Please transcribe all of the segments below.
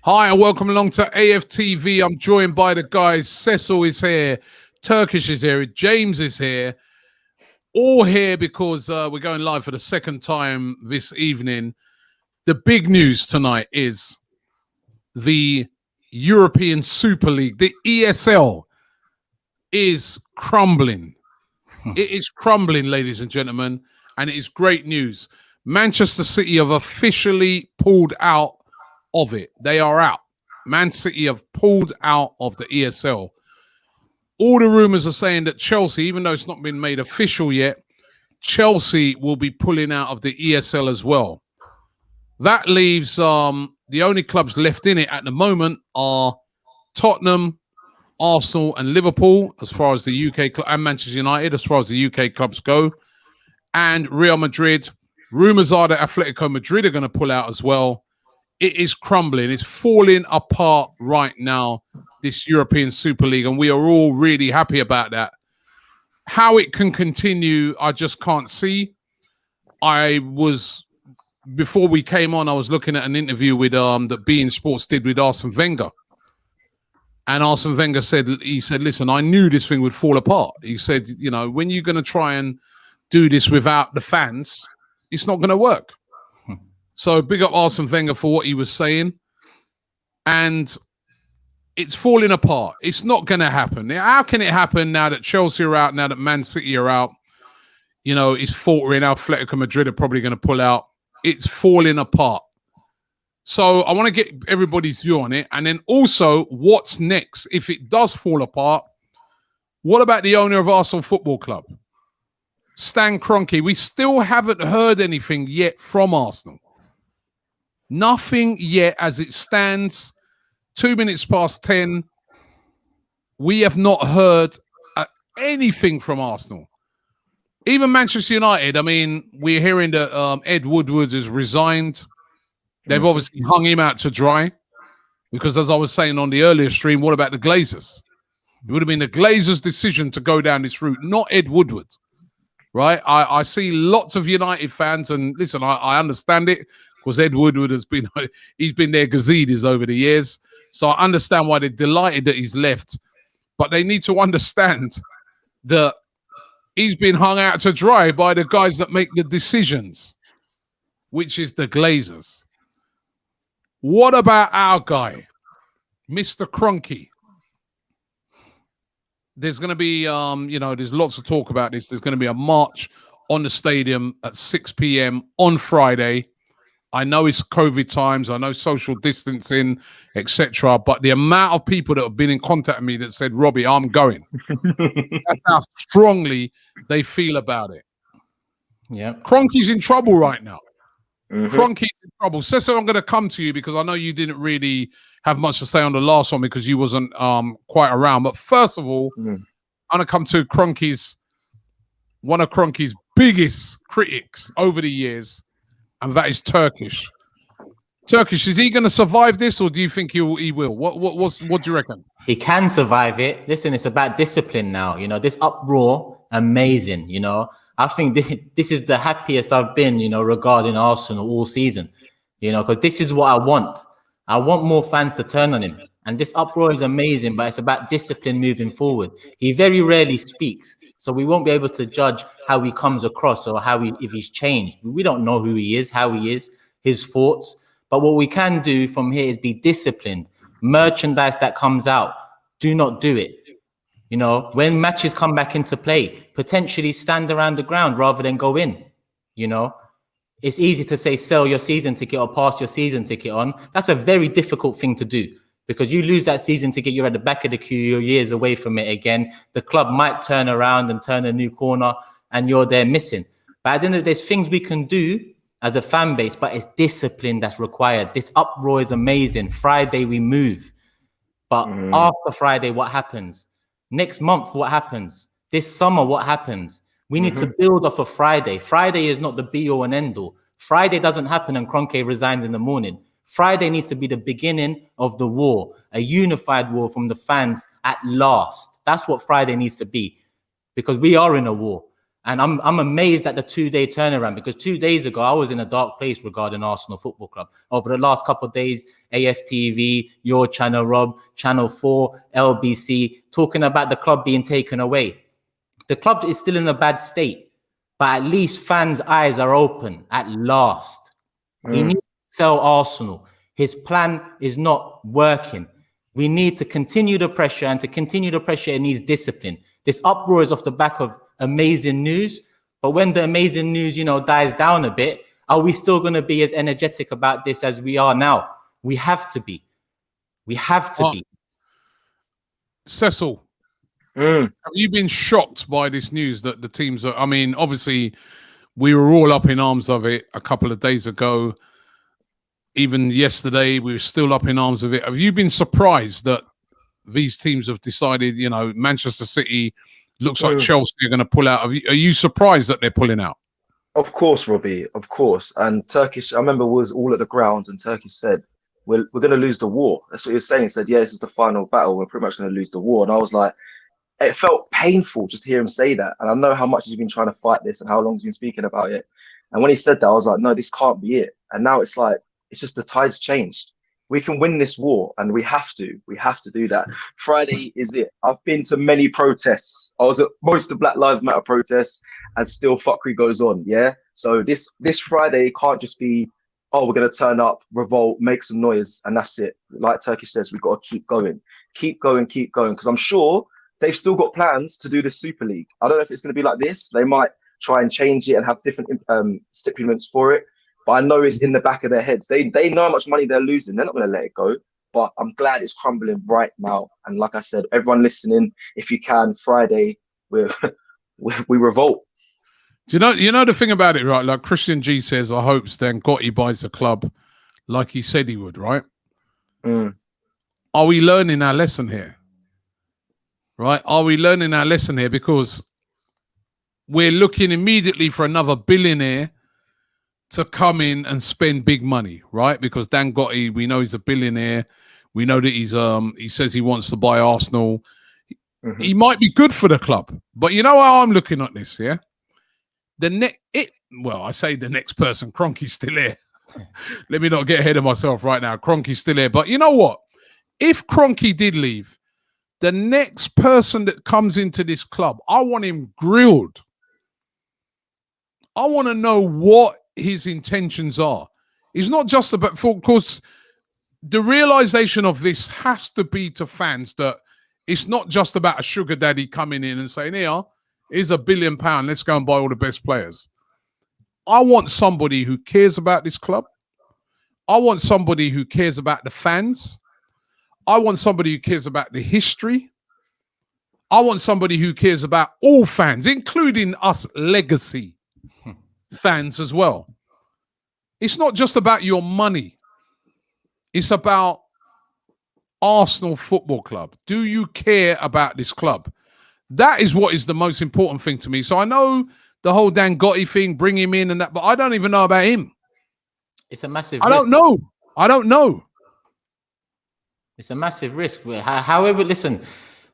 Hi and welcome along to AFTV. I'm joined by the guys. Cecil is here, Turkish is here, James is here. All here because we're going live for the second time this evening. The big news tonight is the European Super League, the ESL, is crumbling. It is crumbling, ladies and gentlemen, and it is great news. Manchester City have officially pulled out of it. They are out. Man City have pulled out of the ESL. All the rumors are saying that Chelsea, even though it's not been made official yet, Chelsea will be pulling out of the ESL as well. That leaves the only clubs left in it at the moment are Tottenham, Arsenal and Liverpool as far as the UK and Manchester United as far as the UK clubs go, and Real Madrid. Rumors are that Atletico Madrid are going to pull out as well. It is crumbling. It's falling apart right now, this European Super League, and we are all really happy about that. How it can continue, I just can't see. Before we came on, I was looking at an interview with that beIN Sports did with Arsene Wenger. And Arsene Wenger said, listen, I knew this thing would fall apart. He said, you know, when you're going to try and do this without the fans, it's not going to work. So big up Arsene Wenger for what he was saying. And it's falling apart. It's not going to happen. How can it happen now that Chelsea are out, now that Man City are out? You know, it's faltering. Atletico Madrid are probably going to pull out. It's falling apart. So I want to get everybody's view on it. And then also, what's next? If it does fall apart, what about the owner of Arsenal Football Club? Stan Kroenke. We still haven't heard anything yet from Arsenal. Nothing yet as it stands. 2 minutes past 10. We have not heard anything from Arsenal. Even Manchester United, I mean, we're hearing that Ed Woodward has resigned. They've obviously hung him out to dry because, as I was saying on the earlier stream, what about the Glazers? It would have been the Glazers' decision to go down this route, not Ed Woodward, right? I see lots of United fans, and listen, I understand it because Ed Woodward he's been their gazidis over the years. So I understand why they're delighted that he's left. But they need to understand that he's been hung out to dry by the guys that make the decisions, which is the Glazers. What about our guy, Mr. Kroenke? There's going to be, there's lots of talk about this. There's going to be a march on the stadium at 6 p.m. on Friday. I know it's COVID times. I know social distancing, etc. But the amount of people that have been in contact with me that said, Robbie, I'm going. That's how strongly they feel about it. Yeah. Kroenke's in trouble right now. Kroenke's in trouble. Cecil, I'm going to come to you because I know you didn't really have much to say on the last one because you wasn't quite around. But first of all, I'm going to come to one of Kroenke's biggest critics over the years, and that is Turkish. Turkish, is he going to survive this, or do you think he will? What do you reckon? He can survive it. Listen, it's about discipline now. You know, this uproar, amazing. You know, I think this is the happiest I've been, you know, regarding Arsenal all season. You know, because this is what I want. I want more fans to turn on him. And this uproar is amazing, but it's about discipline moving forward. He very rarely speaks, so we won't be able to judge how he comes across or if he's changed. We don't know who he is, how he is, his thoughts. But what we can do from here is be disciplined. Merchandise that comes out, do not do it. You know, when matches come back into play, potentially stand around the ground rather than go in. You know, it's easy to say sell your season ticket or pass your season ticket on. That's a very difficult thing to do because you lose that season ticket, you're at the back of the queue, you're years away from it again. The club might turn around and turn a new corner and you're there missing. But at the end of the day, there's things we can do as a fan base, but it's discipline that's required. This uproar is amazing. Friday, we move. But after Friday, what happens? Next month, what happens? This summer, what happens? We need to build off of Friday. Friday is not the be-all and end-all. Friday doesn't happen and Kroenke resigns in the morning. Friday needs to be the beginning of the war, a unified war from the fans at last. That's what Friday needs to be, because we are in a war. And I'm amazed at the 2-day turnaround, because 2 days ago I was in a dark place regarding Arsenal Football Club. Over the last couple of days, AFTV, your channel, Rob, Channel 4, LBC, talking about the club being taken away. The club is still in a bad state, but at least fans' eyes are open at last. He needs to sell Arsenal. His plan is not working. We need to continue the pressure, and to continue the pressure, it needs discipline. This uproar is off the back of amazing news, but when the amazing news, dies down a bit, are we still going to be as energetic about this as we are now? We have to be. We have to be. Cecil, have you been shocked by this news that the teams are? I mean, obviously, we were all up in arms of it a couple of days ago. Even yesterday, we were still up in arms of it. Have you been surprised that these teams have decided, Manchester City looks like Chelsea are going to pull out? Are you surprised that they're pulling out? Of course, Robbie, of course. And Turkish, I remember, was all at the ground, and Turkish said, we're going to lose the war. That's what he was saying. He said, yeah, this is the final battle. We're pretty much going to lose the war. And I was like, it felt painful just to hear him say that. And I know how much he's been trying to fight this and how long he's been speaking about it. And when he said that, I was like, no, this can't be it. And now it's like, it's just the tide's changed. We can win this war, and we have to do that. Friday is it. I've been to many protests. I was at most of Black Lives Matter protests, and still fuckery goes on. Yeah. So this Friday can't just be, oh, we're going to turn up, revolt, make some noise, and that's it. Like Turkish says, we've got to keep going. Because I'm sure they've still got plans to do the Super League. I don't know if it's going to be like this. They might try and change it and have different stipulations for it. But I know it's in the back of their heads. They know how much money they're losing. They're not going to let it go. But I'm glad it's crumbling right now. And like I said, everyone listening, if you can, Friday, we revolt. Do you know the thing about it, right? Like Christian G says, I hope Stan Gotti buys the club like he said he would, right? Are we learning our lesson here? Right? Are we learning our lesson here? Because we're looking immediately for another billionaire to come in and spend big money, right? Because Dan Gotti, we know he's a billionaire. We know that he says he wants to buy Arsenal. He might be good for the club, but you know how I'm looking at this, yeah? I say the next person, Kroenke's still here. Let me not get ahead of myself right now. Kroenke's still here, but you know what? If Kroenke did leave, the next person that comes into this club, I want him grilled. I want to know what his intentions are. It's not just about, of course, the realization of this has to be to fans that it's not just about a sugar daddy coming in and saying, here's £1 billion, let's go and buy all the best players. I want somebody who cares about this club. I want somebody who cares about the fans. I want somebody who cares about the history. I want somebody who cares about all fans, including us legacy fans as well. It's not just about your money. It's about Arsenal Football Club. Do you care about this club? That is what is the most important thing to me. So I know the whole Dan Gotti thing, bring him in and that, but I don't even know about him. It's a massive risk. I don't know. It's a massive risk. However, listen,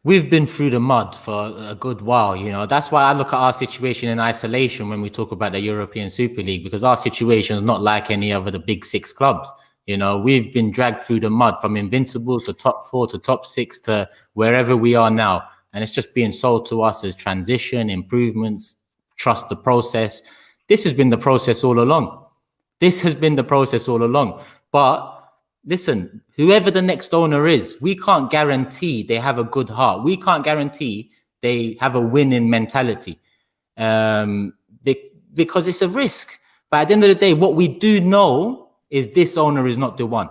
we've been through the mud for a good while, That's why I look at our situation in isolation when we talk about the European Super League, because our situation is not like any of the big six clubs. We've been dragged through the mud from Invincibles to top 4 to top 6 to wherever we are now. And it's just being sold to us as transition, improvements, trust the process. This has been the process all along. But listen, whoever the next owner is, we can't guarantee they have a good heart. We can't guarantee they have a winning mentality because it's a risk. But at the end of the day, what we do know is this owner is not the one.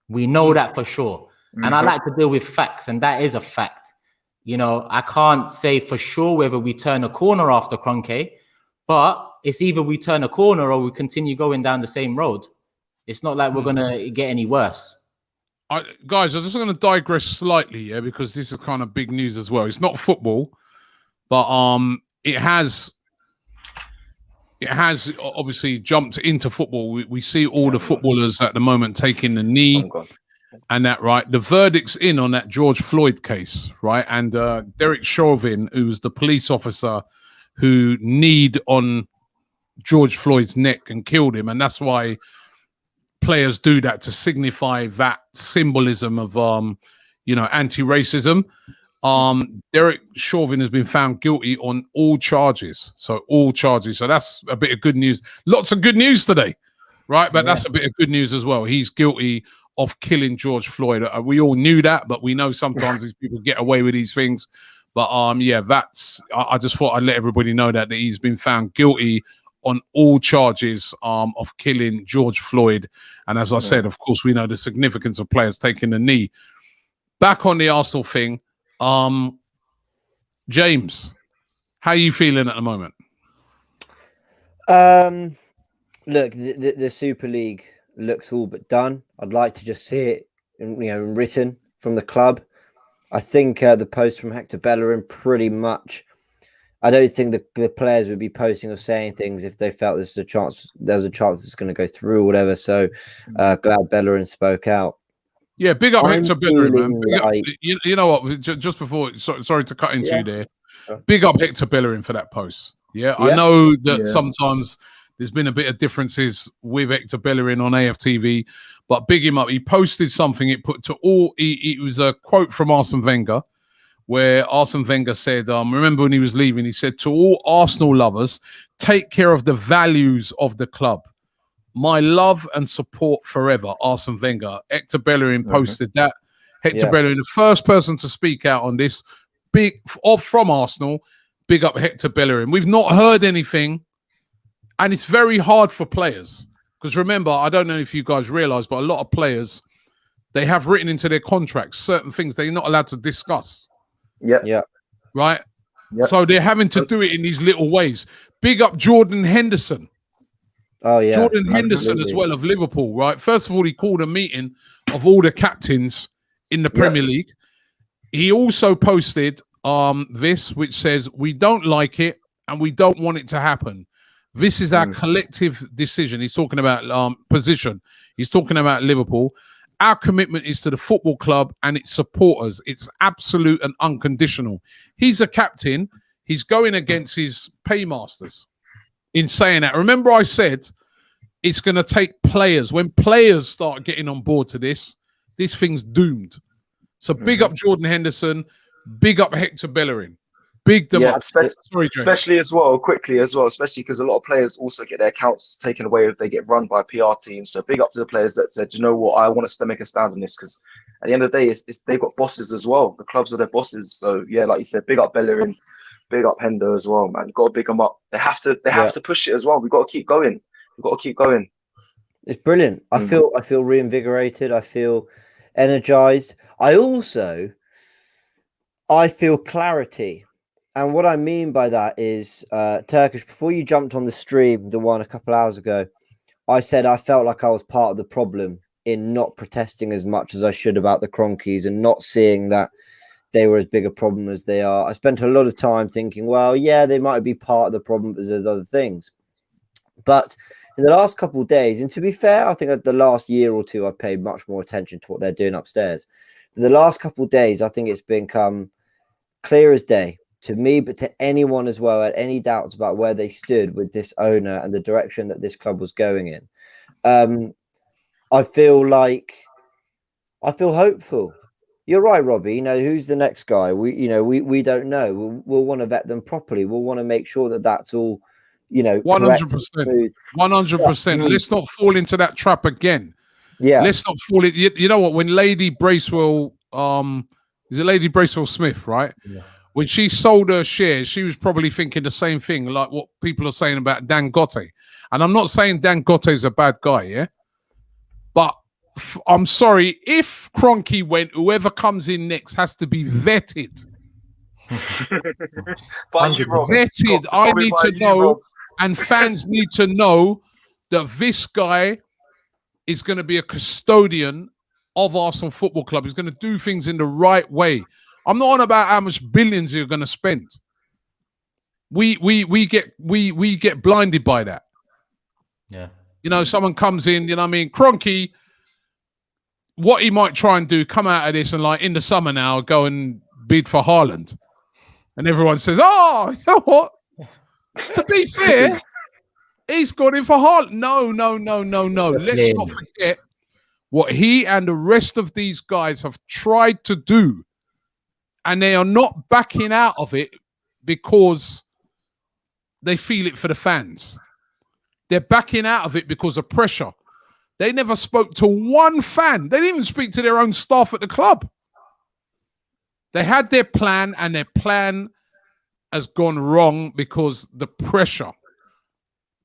We know that for sure. And I like to deal with facts, and that is a fact. I can't say for sure whether we turn a corner after Kroenke, but it's either we turn a corner or we continue going down the same road. It's not like we're going to get any worse. Guys, I'm just going to digress slightly, because this is kind of big news as well. It's not football, but it has obviously jumped into football. We see all the footballers at the moment taking the knee and that, right? The verdict's in on that George Floyd case, right? And Derek Chauvin, who was the police officer who kneed on George Floyd's neck and killed him, and that's why players do that, to signify that symbolism of anti-racism. Derek Chauvin has been found guilty on all charges. So that's a bit of good news. Lots of good news today, right? But that's a bit of good news as well. He's guilty of killing George Floyd. We all knew that, but we know sometimes these people get away with these things. But I just thought I'd let everybody know that he's been found guilty on all charges of killing George Floyd. And as I said, of course, we know the significance of players taking the knee. Back on the Arsenal thing, James, how are you feeling at the moment? Look, the Super League looks all but done. I'd like to just see it, written from the club. I think the post from Hector Bellerin pretty much. I don't think the players would be posting or saying things if they felt there was a chance it's going to go through or whatever. So glad Bellerin spoke out. Yeah, big up Hector Bellerin, man. You know what? Just before, sorry to cut into you there. Big up Hector Bellerin for that post. Yeah, I know that sometimes there's been a bit of differences with Hector Bellerin on AFTV, but big him up. He posted something. It was a quote from Arsene Wenger, where Arsene Wenger said, remember when he was leaving, he said, "To all Arsenal lovers, take care of the values of the club. My love and support forever, Arsene Wenger." Hector Bellerin posted that. Hector Bellerin, the first person to speak out on this, from Arsenal. Big up Hector Bellerin. We've not heard anything, and it's very hard for players. Because remember, I don't know if you guys realize, but a lot of players, they have written into their contracts certain things they're not allowed to discuss. Yeah. Right? Yep. So they're having to do it in these little ways. Big up Jordan Henderson. Oh, yeah. Jordan Henderson as well of Liverpool, right? First of all, he called a meeting of all the captains in the Premier League. He also posted this, which says, "We don't like it and we don't want it to happen. This is our collective decision." He's talking about position. He's talking about Liverpool. "Our commitment is to the football club and its supporters. It's absolute and unconditional." He's a captain. He's going against his paymasters in saying that. Remember I said it's going to take players. When players start getting on board to this thing's doomed. So big up Jordan Henderson. Big up Hector Bellerin. Big them up. Especially quickly as well, especially because a lot of players also get their accounts taken away if they get run by PR teams. So big up to the players that said, "You know what, I want to make a stand on this," because at the end of the day, they've got bosses as well. The clubs are their bosses. So yeah, like you said, big up Bellerin, big up Hendo as well, man. Got to big them up. They have to push it as well. We've got to keep going. It's brilliant. I feel reinvigorated. I feel energized. I feel clarity. And what I mean by that is, Turkish, before you jumped on the stream, the one a couple hours ago, I said I felt like I was part of the problem in not protesting as much as I should about the Kroenkes and not seeing that they were as big a problem as they are. I spent a lot of time thinking, well, yeah, they might be part of the problem, but there's other things. But in the last couple of days, and to be fair, I think the last year or two, I've paid much more attention to what they're doing upstairs. In the last couple of days, I think it's become clear as day to me, but to anyone as well, had any doubts about where they stood with this owner and the direction that this club was going in. I feel hopeful. You're right, Robbie. Who's the next guy? We don't know. We'll want to vet them properly. We'll want to make sure that that's all, 100%. 100%. Let's not fall into that trap again. Yeah. Let's not fall in. You know what? When Lady Bracewell, is it Lady Bracewell Smith, right? Yeah. When she sold her shares, she was probably thinking the same thing, like what people are saying about Dangote. And I'm not saying Dangote is a bad guy, yeah? But I'm sorry, if Kroenke went, whoever comes in next has to be vetted. Vetted. I need to know, and fans need to know that this guy is going to be a custodian of Arsenal Football Club. He's going to do things in the right way. I'm not on about how much billions you're going to spend. We get blinded by that. Yeah. Someone comes in, Kroenke, what he might try and do, come out of this and like in the summer now, go and bid for Haaland. And everyone says, "Oh, you know what? To be fair, he's gone in for Haaland. No. Let's not forget what he and the rest of these guys have tried to do. And they are not backing out of it because they feel it for the fans. They're backing out of it because of pressure. They never spoke to one fan. They didn't even speak to their own staff at the club. They had their plan, and their plan has gone wrong because the pressure.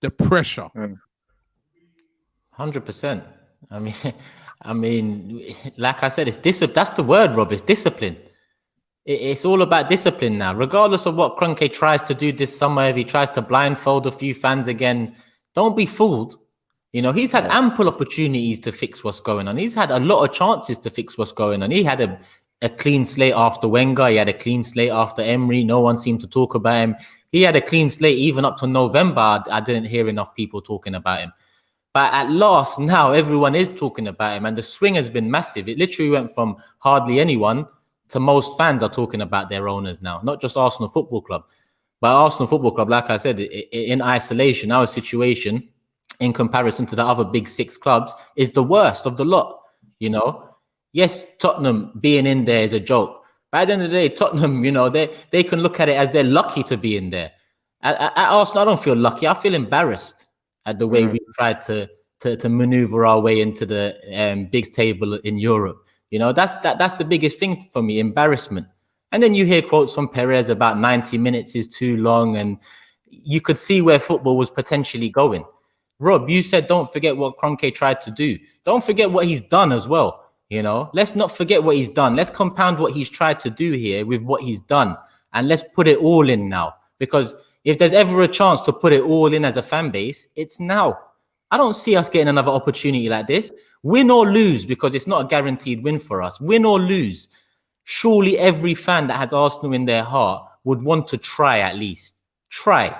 100%. I mean, like I said, it's discipline. That's the word, Rob. It's discipline. It's all about discipline now. Regardless of what Kroenke tries to do this summer, if he tries to blindfold a few fans again, don't be fooled. You know, he's had ample opportunities to fix what's going on. He's had a lot of chances to fix what's going on. He had a clean slate after Wenger. He had a clean slate after Emery. No one seemed to talk about him. He had a clean slate even up to November. I didn't hear enough people talking about him. But at last, now everyone is talking about him, and the swing has been massive. It literally went from hardly anyone to most fans are talking about their owners now, not just Arsenal Football Club. But Arsenal Football Club, like I said, in isolation, our situation in comparison to the other big 6 clubs is the worst of the lot, you know. Yes, Tottenham being in there is a joke. But at the end of the day, Tottenham, you know, they can look at it as they're lucky to be in there. At Arsenal, I don't feel lucky. I feel embarrassed at the way we tried to maneuver our way into the big table in Europe. You know, that's the biggest thing for me, embarrassment. And then you hear quotes from Perez about 90 minutes is too long, and you could see where football was potentially going. Rob, you said don't forget what Kroenke tried to do. Don't forget what he's done as well. You know, let's not forget what he's done. Let's compound what he's tried to do here with what he's done, and let's put it all in now. Because if there's ever a chance to put it all in as a fan base, it's now. I don't see us getting another opportunity like this. Win or lose, because it's not a guaranteed win for us. Win or lose, surely every fan that has Arsenal in their heart would want to try at least. Try.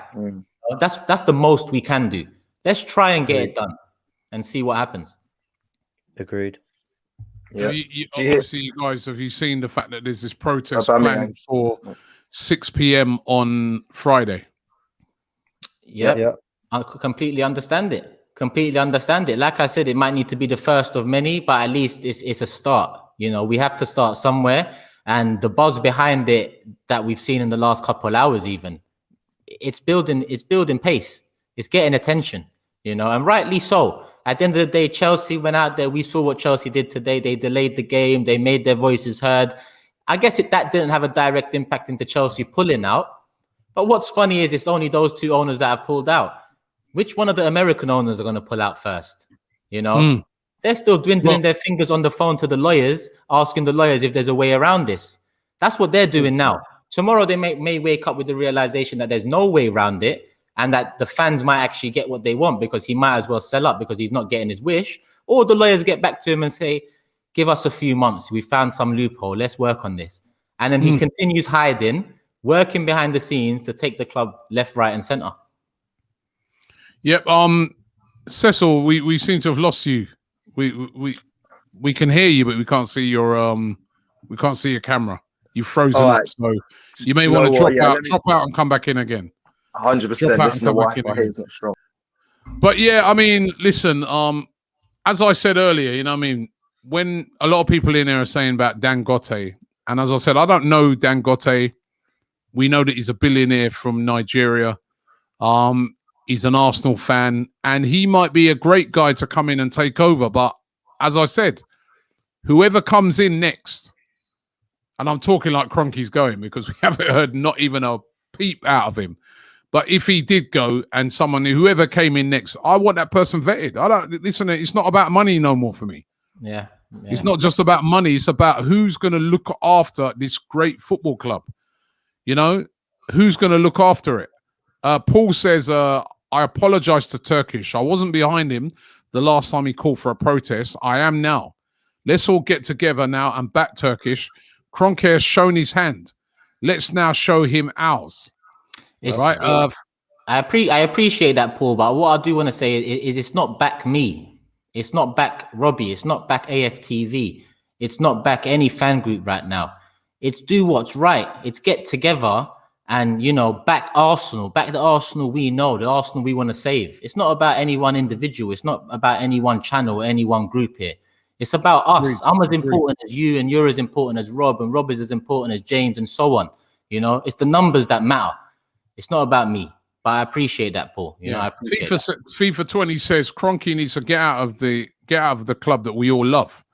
That's the most we can do. Let's try and get it done and see what happens. Agreed. Yeah. Obviously, you guys, have you seen the fact that there's this protest planned for 6 p.m. on Friday? Yeah. I completely understand it. Like I said, it might need to be the first of many, but at least it's a start. You know, we have to start somewhere, and the buzz behind it that we've seen in the last couple of hours, even it's building pace. It's getting attention, you know, and rightly so. At the end of the day, Chelsea went out there. We saw what Chelsea did today. They delayed the game. They made their voices heard. I guess that didn't have a direct impact into Chelsea pulling out. But what's funny is it's only those 2 owners that have pulled out. Which one of the American owners are going to pull out first? You know, they're still dwindling their fingers on the phone to the lawyers, asking the lawyers if there's a way around this. That's what they're doing now. Tomorrow, they may wake up with the realization that there's no way around it, and that the fans might actually get what they want because he might as well sell up because he's not getting his wish. Or the lawyers get back to him and say, give us a few months. We found some loophole. Let's work on this. And then he continues hiding, working behind the scenes to take the club left, right, and center. Yep. Cecil, we seem to have lost you. We can hear you, but we can't see your camera. You've frozen up, so you may want to drop out and come back in again. 100%. Listen, the Wi-Fi here is not strong. But yeah, I mean, listen. As I said earlier, you know, I mean, when a lot of people in there are saying about Dangote, and as I said, I don't know Dangote. We know that he's a billionaire from Nigeria. He's an Arsenal fan, and he might be a great guy to come in and take over. But as I said, whoever comes in next, and I'm talking like Kroenke's going because we haven't heard not even a peep out of him. But if he did go and whoever came in next, I want that person vetted. Listen, it's not about money no more for me. Yeah. It's not just about money. It's about who's going to look after this great football club. You know, who's going to look after it? Paul says, I apologize to Turkish. I wasn't behind him the last time he called for a protest. I am now. Let's all get together now and back Turkish. Kroenke has shown his hand. Let's now show him ours. Right? I appreciate that, Paul, but what I do want to say is it's not back me. It's not back Robbie. It's not back AFTV. It's not back any fan group right now. It's do what's right. It's get together and, you know, back Arsenal, back the Arsenal we know, the Arsenal we want to save. It's not about any one individual. It's not about any one channel or any one group here. It's about us. I'm as important as you, and you're as important as Rob, and Rob is as important as James, and so on. You know, it's the numbers that matter. It's not about me. But I appreciate that, Paul. You know, I appreciate FIFA 20 says Kroenke needs to get out of the club that we all love.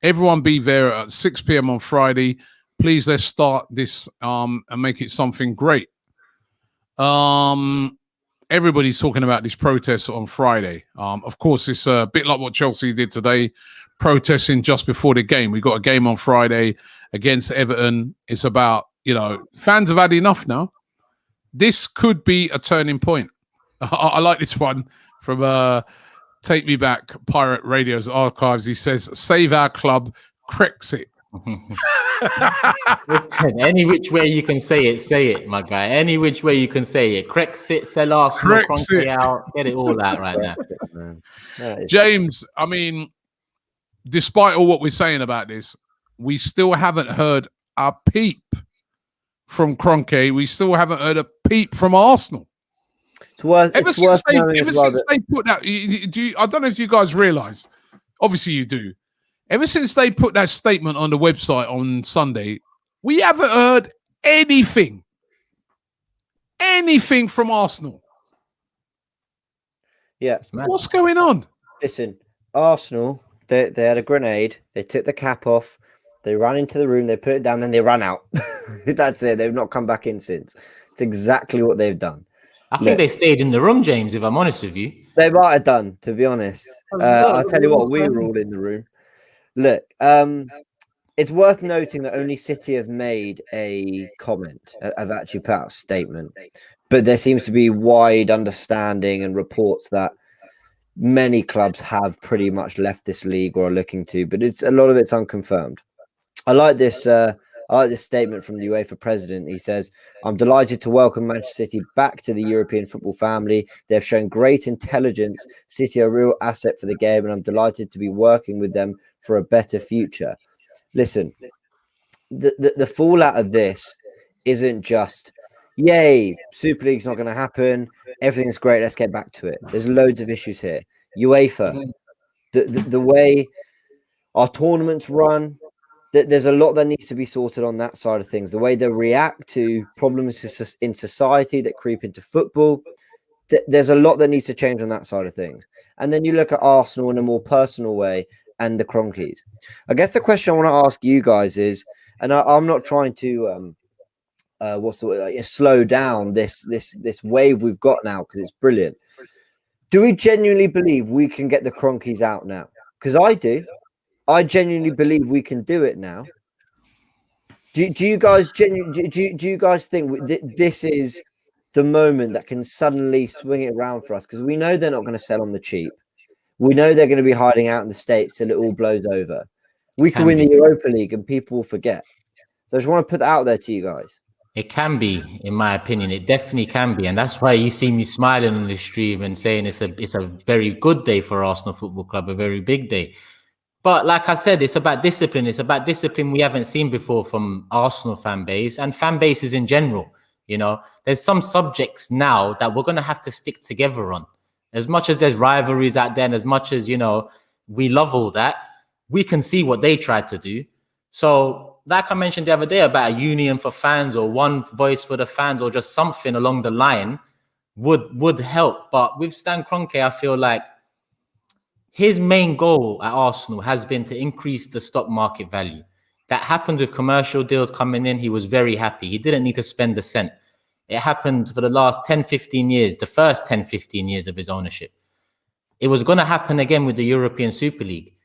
Everyone be there at 6 p.m. on Friday. Please, let's start this and make it something great. Everybody's talking about this protest on Friday. Of course, it's a bit like what Chelsea did today, protesting just before the game. We got a game on Friday against Everton. It's about, you know, fans have had enough now. This could be a turning point. I like this one from Take Me Back, Pirate Radio's archives. He says, save our club, Brexit. Any which way you can say it, my guy. Any which way you can say it. Brexit, sell Arsenal, Kroenke out, get it all out right now. James, I mean, despite all what we're saying about this, we still haven't heard a peep from Kroenke. We still haven't heard a peep from Arsenal. Ever since they put that, I don't know if you guys realize, obviously you do. Ever since they put that statement on the website on Sunday, we haven't heard anything from Arsenal. Yeah. What's going on? Listen, Arsenal, they had a grenade. They took the cap off. They ran into the room. They put it down. Then they ran out. That's it. They've not come back in since. It's exactly what they've done. I think they stayed in the room, James, if I'm honest with you. They might have done, to be honest. I'll tell you what, we were all in the room. Look, it's worth noting that only City have made a comment, have actually put out a statement. But there seems to be wide understanding and reports that many clubs have pretty much left this league or are looking to, but a lot of it's unconfirmed. I like this statement from the UEFA president. He says, I'm delighted to welcome Manchester City back to the European football family. They've shown great intelligence. City are a real asset for the game, and I'm delighted to be working with them for a better future. Listen, the fallout of this isn't just, yay, Super League's not going to happen. Everything's great. Let's get back to it. There's loads of issues here. UEFA, the way our tournaments run, there's a lot that needs to be sorted on that side of things. The way they react to problems in society that creep into football, there's a lot that needs to change on that side of things. And then you look at Arsenal in a more personal way and the Kroenkes. I guess the question I want to ask you guys is, and I'm not trying to slow down this wave we've got now because it's brilliant. Do we genuinely believe we can get the Kroenkes out now? Because I do. I genuinely believe we can do it now. Do you guys genuinely do you guys think this is the moment that can suddenly swing it around for us? Because we know they're not going to sell on the cheap. We know they're going to be hiding out in the States till it all blows over. We can win the Europa League and people will forget. So I just want to put that out there to you guys. It can be, in my opinion. It definitely can be. And that's why you see me smiling on the stream and saying it's a very good day for Arsenal Football Club, a very big day. But like I said, it's about discipline. It's about discipline we haven't seen before from Arsenal fan base and fan bases in general. You know, there's some subjects now that we're going to have to stick together on. As much as there's rivalries out there and as much as, you know, we love all that, we can see what they tried to do. So like I mentioned the other day about a union for fans or one voice for the fans or just something along the line would help. But with Stan Kroenke, I feel like his main goal at Arsenal has been to increase the stock market value. That happened with commercial deals coming in. He was very happy. He didn't need to spend a cent. It happened for the last 10, 15 years, the first 10, 15 years of his ownership. It was going to happen again with the European Super League.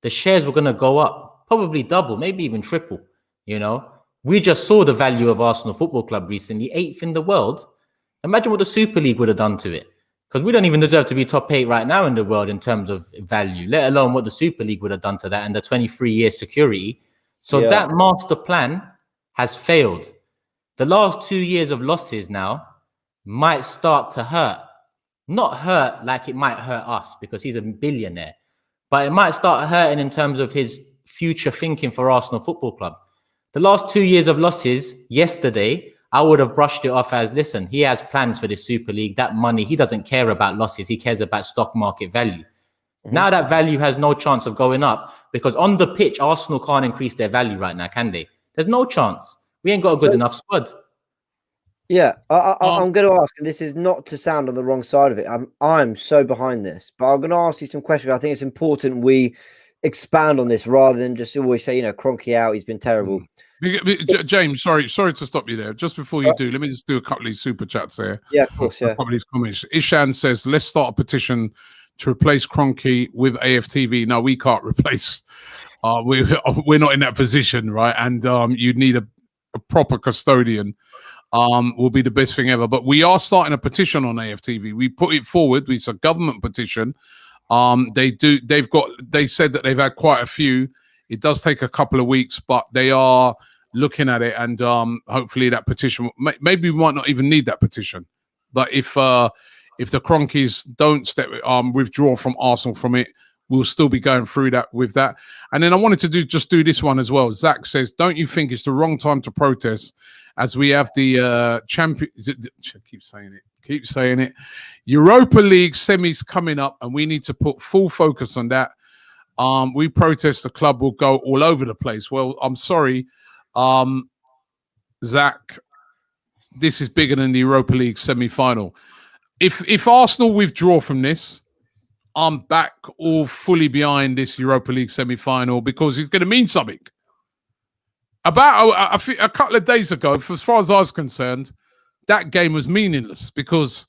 The shares were going to go up, probably double, maybe even triple. You know, we just saw the value of Arsenal Football Club recently, 8th in the world. Imagine what the Super League would have done to it. Because we don't even deserve to be top 8 right now in the world in terms of value, let alone what the Super League would have done to that and the 23-year security. So that master plan has failed. The last 2 years of losses now might start to hurt. Not hurt like it might hurt us because he's a billionaire, but it might start hurting in terms of his future thinking for Arsenal Football Club. The last 2 years of losses yesterday, I would have brushed it off as, listen, he has plans for the Super League. That money, he doesn't care about losses. He cares about stock market value. Now that value has no chance of going up because on the pitch, Arsenal can't increase their value right now, can they? There's no chance. We ain't got a good enough squad. Yeah, I'm going to ask, and this is not to sound on the wrong side of it. I'm so behind this, but I'm going to ask you some questions. I think it's important we expand on this rather than just always say, Kroenke out, he's been terrible. James, sorry to stop you there. Just before you do, let me just do a couple of super chats there. Yeah, of course, yeah. A couple of these comments. Ishan says, let's start a petition to replace Kroenke with AFTV. No, we can't replace. We're not in that position, right? And you'd need a proper custodian. Will be the best thing ever. But we are starting a petition on AFTV. We put it forward. It's a government petition. They said that they've had quite a few. It does take a couple of weeks, but they are looking at it, and hopefully that petition. Maybe we might not even need that petition. But if the Kroenkes don't withdraw from Arsenal from it, we'll still be going through that with that. And then I wanted to do this one as well. Zach says, don't you think it's the wrong time to protest as we have the keep saying it, Europa League semis coming up, and we need to put full focus on that. We protest, the club will go all over the place. Well, I'm sorry, Zach, this is bigger than the Europa League semi-final. If Arsenal withdraw from this, I'm back all fully behind this Europa League semi-final because it's going to mean something. About a couple of days ago, as far as I was concerned, that game was meaningless because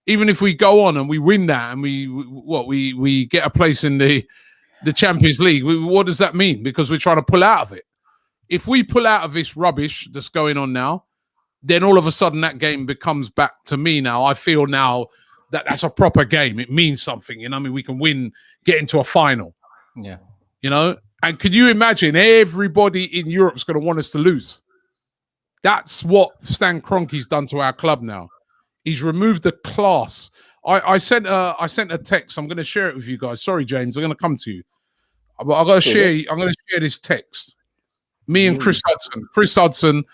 even if we go on and we win that and we get a place in the Champions League, what does that mean? Because we're trying to pull out of it. If we pull out of this rubbish that's going on now, then all of a sudden that game becomes back to me now. I feel now that that's a proper game. It means something. I mean, we can win, get into a final. Yeah. And could you imagine everybody in Europe's going to want us to lose? That's what Stan Kroenke's done to our club now. He's removed the class. I sent a text. I'm going to share it with you guys. Sorry, James. I'm going to come to you. But I'm going to share this text. Me and Chris Hudson. Chris Hudson,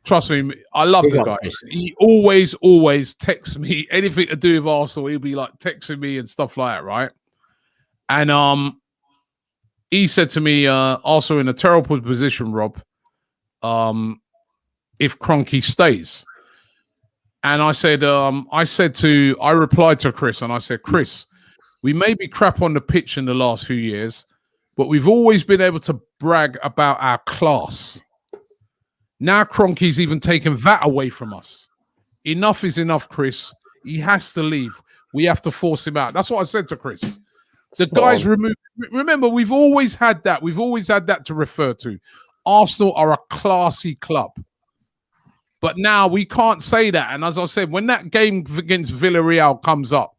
trust me, I love the guy. He always texts me anything to do with Arsenal. He'll be like texting me and stuff like that, right? And he said to me, also in a terrible position, Rob, if Kroenke stays. And I replied to Chris and I said, Chris, we may be crap on the pitch in the last few years, but we've always been able to brag about our class. Now Kroenke's even taken that away from us. Enough is enough, Chris. He has to leave. We have to force him out. That's what I said to Chris. The guys removed. Remember, we've always had that. We've always had that to refer to. Arsenal are a classy club. But now we can't say that. And as I said, when that game against Villarreal comes up,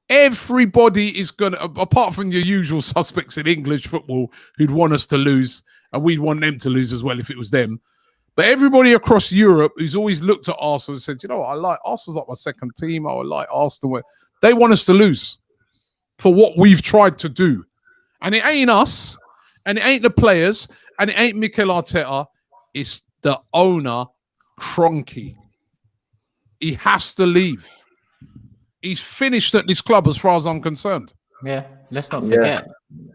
everybody is going to, apart from your usual suspects in English football who'd want us to lose, and we'd want them to lose as well if it was them. But everybody across Europe who's always looked at Arsenal and said, I like Arsenal's like my second team. I like Arsenal. They want us to lose for what we've tried to do. And it ain't us, and it ain't the players, and it ain't Mikel Arteta. It's the owner, Kroenke. He has to leave. He's finished at this club as far as I'm concerned. Yeah, let's not forget.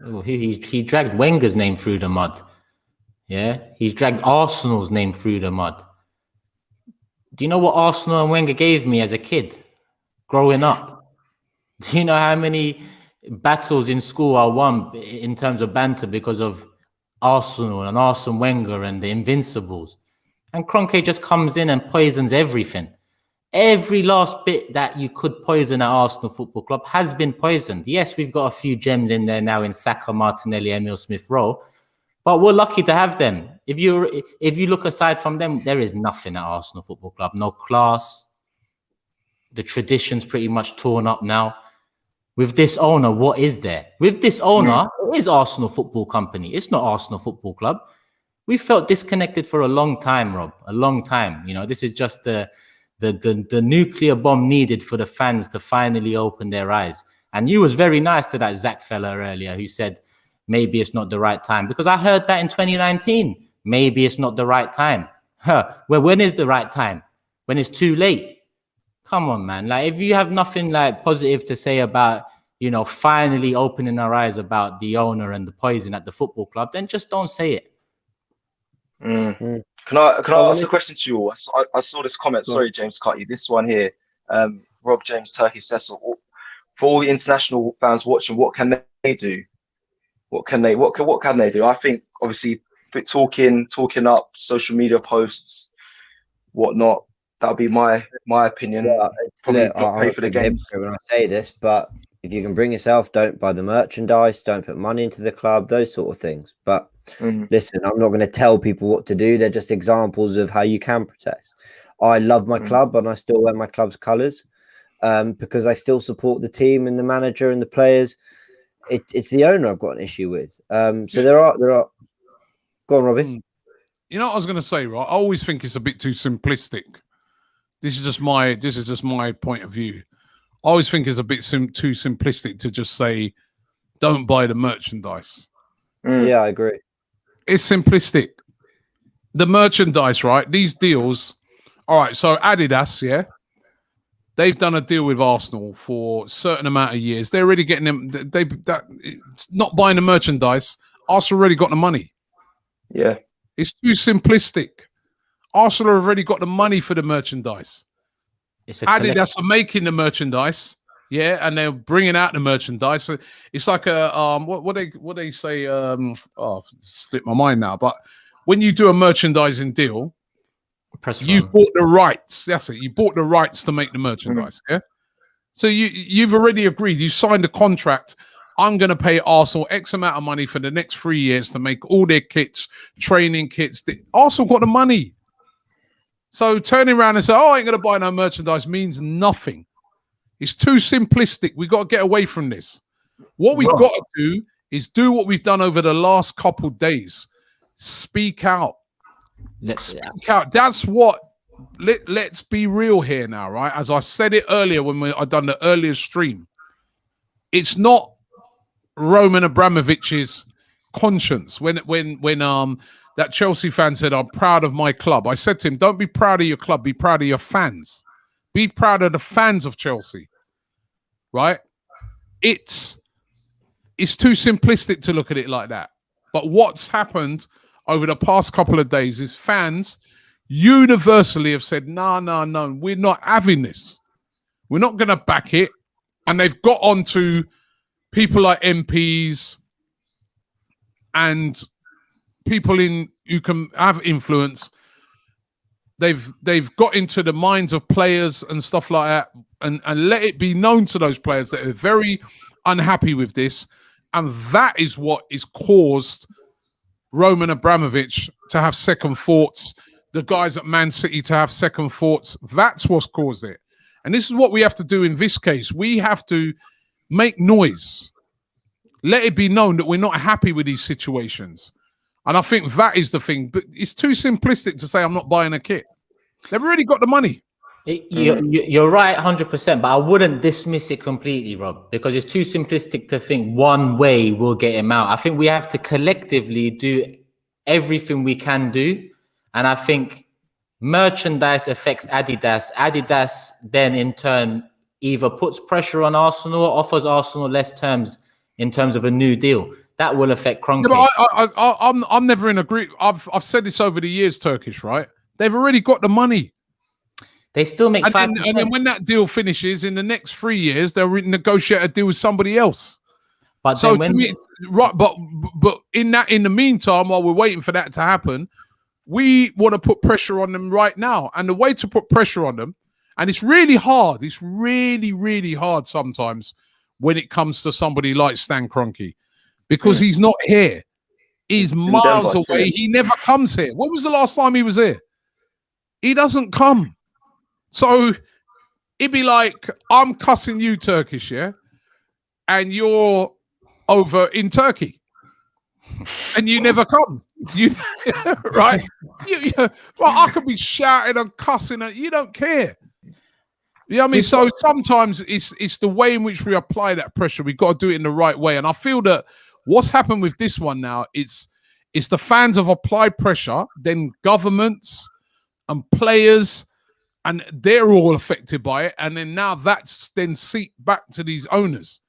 Yeah. He dragged Wenger's name through the mud. Yeah, he's dragged Arsenal's name through the mud. Do you know what Arsenal and Wenger gave me as a kid growing up? Do you know how many battles in school I won in terms of banter because of Arsenal and Arsene Wenger and the Invincibles? And Kroenke just comes in and poisons everything. Every last bit that you could poison at Arsenal Football Club has been poisoned. Yes, we've got a few gems in there now in Saka, Martinelli, Emile Smith-Rowe, but we're lucky to have them. If you look aside from them, there is nothing at Arsenal Football Club. No class. The tradition's pretty much torn up now. With this owner, what is there? With this owner, it is Arsenal Football Company. It's not Arsenal Football Club. We felt disconnected for a long time, Rob. A long time. This is just the nuclear bomb needed for the fans to finally open their eyes. And you was very nice to that Zach fella earlier who said, maybe it's not the right time. Because I heard that in 2019. Maybe it's not the right time. Well, when is the right time? When it's too late? Come on, man. Like, if you have nothing like positive to say about, you know, finally opening our eyes about the owner and the poison at the football club, then just don't say it. Can I ask a question to you all? I saw this comment. Sorry, James, to cut you. This one here. Rob James, Turkish Cecil. For all the international fans watching, what can they do? What can they do? I think obviously talking up, social media posts, whatnot. That'll be my opinion. Yeah, Probably look, not pay for the games. When I say this, but if you can bring yourself, don't buy the merchandise, don't put money into the club, those sort of things. But listen, I'm not going to tell people what to do. They're just examples of how you can protest. I love my club and I still wear my club's colours because I still support the team and the manager and the players. It's the owner I've got an issue with. So there are. Go on, Robbie. You know what I was going to say, right? I always think it's a bit too simplistic. This is just my point of view. I always think it's a bit too simplistic to just say, don't buy the merchandise. Yeah, I agree. It's simplistic. The merchandise, right? These deals. All right, so Adidas, yeah, they've done a deal with Arsenal for a certain amount of years. They're already getting them. It's not buying the merchandise. Arsenal already got the money. Yeah, it's too simplistic. Arsenal have already got the money for the merchandise. Adidas are making the merchandise, yeah, and they're bringing out the merchandise. So it's like a what they say. Slipped my mind now. But when you do a merchandising deal, you've bought the rights. That's it. You bought the rights to make the merchandise. Yeah. So you've already agreed. You signed a contract. I'm going to pay Arsenal X amount of money for the next 3 years to make all their kits, training kits. Arsenal got the money. So turning around and say, "Oh, I ain't going to buy no merchandise," means nothing. It's too simplistic. We got to get away from this. What we've got to do is do what we've done over the last couple of days. Speak out. Speak out. That's what. Let's be real here now, right? As I said it earlier when I done the earlier stream, it's not Roman Abramovich's conscience. When that Chelsea fan said, "I'm proud of my club," I said to him, "Don't be proud of your club. Be proud of your fans. Be proud of the fans of Chelsea." Right? It's too simplistic to look at it like that. But what's happened over the past couple of days is fans universally have said, no, we're not having this. We're not going to back it. And they've got onto people like MPs and people who can have influence. They've got into the minds of players and stuff like that, and let it be known to those players that are very unhappy with this. And that is what is caused Roman Abramovich to have second thoughts, the guys at Man City to have second thoughts. That's what's caused it. And this is what we have to do in this case. We have to make noise. Let it be known that we're not happy with these situations. And I think that is the thing. But it's too simplistic to say I'm not buying a kit. They've already got the money. You're right 100%, but I wouldn't dismiss it completely, Rob, because it's too simplistic to think one way will get him out. I think we have to collectively do everything we can do. And I think merchandise affects Adidas. Adidas then in turn either puts pressure on Arsenal or offers Arsenal less terms in terms of a new deal. That will affect Kroenke. Yeah, but I'm never in agreement. I've said this over the years, Turkish, right? They've already got the money. They still make 5%. And then when that deal finishes in the next 3 years, they'll negotiate a deal with somebody else. But so to me, right, but in the meantime, while we're waiting for that to happen, we want to put pressure on them right now. And the way to put pressure on them, and it's really hard. It's really, really hard sometimes when it comes to somebody like Stan Kroenke, because he's not here. He's miles away. He never comes here. When was the last time he was here? He doesn't come. So it'd be like, I'm cussing you, Turkish, yeah? And you're over in Turkey. And you never come. Right? Well, I could be shouting and cussing at you. Don't care. You know what I mean? So sometimes it's the way in which we apply that pressure. We've got to do it in the right way. And I feel that what's happened with this one now, it's the fans have applied pressure, then governments, and players, and they're all affected by it. And then now that's then seep back to these owners.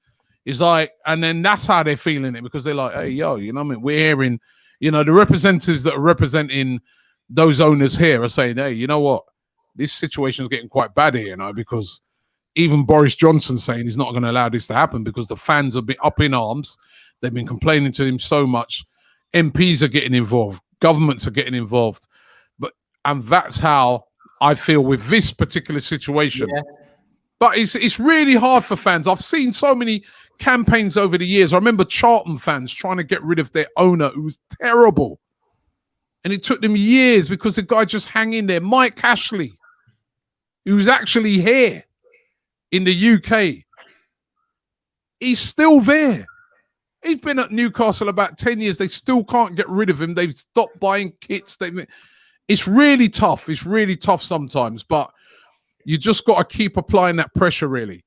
It's like, and then that's how they're feeling it, because they're like, hey, yo, you know what I mean? We're hearing, you know, the representatives that are representing those owners here are saying, hey, you know what? This situation is getting quite bad here, you know, because even Boris Johnson saying he's not going to allow this to happen because the fans have been up in arms. They've been complaining to him so much. MPs are getting involved. Governments are getting involved. And that's how I feel with this particular situation. Yeah. But it's really hard for fans. I've seen so many campaigns over the years. I remember Charlton fans trying to get rid of their owner, who was terrible. And it took them years because the guy just hung in there. Mike Ashley, who's actually here in the UK, he's still there. He's been at Newcastle about 10 years. They still can't get rid of him. They've stopped buying kits. It's really tough. It's really tough sometimes, but you just got to keep applying that pressure, really.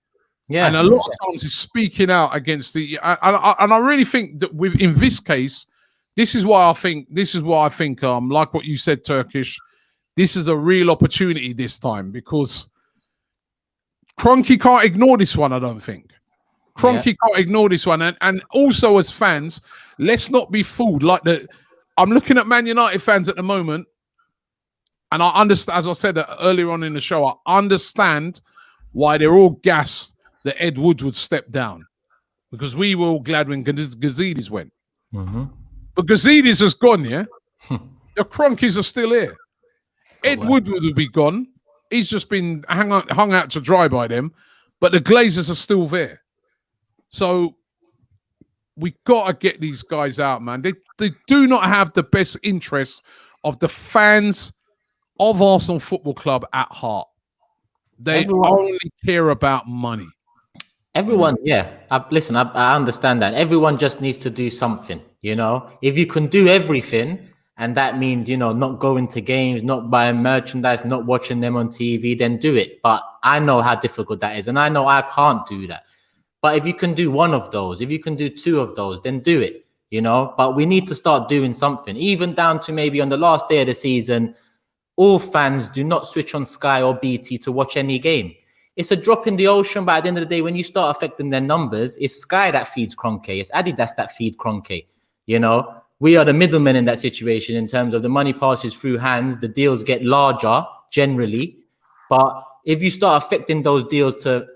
Yeah. And a lot of times it's speaking out against the. And I really think that in this case, this is why I think, like what you said, Turkish, this is a real opportunity this time, because Kroenke can't ignore this one, I don't think. Kroenke can't ignore this one. And also as fans, let's not be fooled. I'm looking at Man United fans at the moment, and I understand, as I said earlier on in the show, I understand why they're all gassed that Ed Wood would step down, because we were all glad when Gazidis went. Mm-hmm. But Gazidis has gone, yeah? The Kroenkes are still here. Ed Wood would be gone. He's just been hung out to dry by them, but the Glazers are still there. So we got to get these guys out, man. They do not have the best interests of the fans of Arsenal Football Club at heart. They only care about money. Everyone, listen, I understand that. Everyone just needs to do something, you know? If you can do everything, and that means, you know, not going to games, not buying merchandise, not watching them on TV, then do it. But I know how difficult that is, and I know I can't do that. But if you can do one of those, if you can do two of those, then do it, you know? But we need to start doing something, even down to maybe on the last day of the season, all fans do not switch on Sky or BT to watch any game. It's a drop in the ocean, but at the end of the day, when you start affecting their numbers, it's Sky that feeds Kroenke. It's Adidas that feed Kroenke. You know, we are the middlemen in that situation in terms of the money passes through hands, the deals get larger generally. But if you start affecting those deals to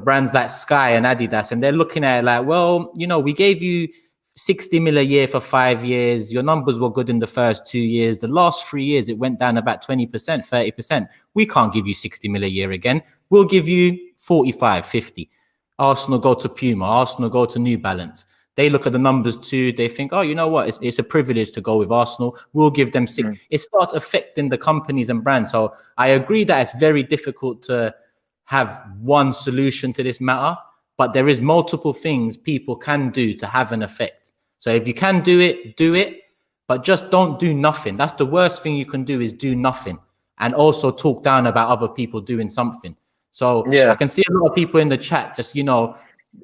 brands like Sky and Adidas, and they're looking at it like, well, you know, we gave you 60 mil a year for 5 years. Your numbers were good in the first 2 years. The last 3 years, it went down about 20%, 30%. We can't give you 60 mil a year again. We'll give you 45, 50. Arsenal go to Puma. Arsenal go to New Balance. They look at the numbers too. They think, oh, you know what? It's a privilege to go with Arsenal. We'll give them 6. It starts affecting the companies and brands. So I agree that it's very difficult to have one solution to this matter, but there is multiple things people can do to have an effect. So if you can do it, but just don't do nothing. That's the worst thing you can do, is do nothing, and also talk down about other people doing something. So I can see a lot of people in the chat just, you know,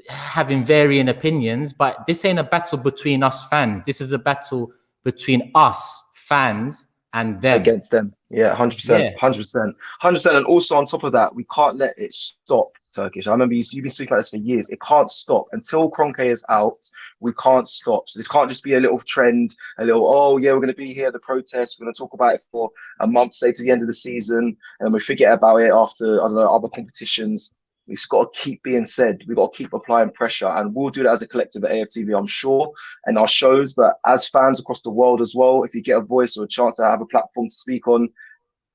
having varying opinions, but this ain't a battle between us fans. This is a battle between us fans and them. Against them. Yeah, 100%, 100%. And also on top of that, we can't let it stop, Turkish. I remember you've been speaking about this for years. It can't stop. Until Kroenke is out, we can't stop. So this can't just be a little trend, a little, oh yeah, we're going to be here, the protest, we're going to talk about it for a month, say to the end of the season, and then we forget about it after, I don't know, other competitions. It's got to keep being said. We've got to keep applying pressure, and we'll do that as a collective at AFTV, I'm sure, and our shows. But as fans across the world as well, if you get a voice or a chance to have a platform to speak on,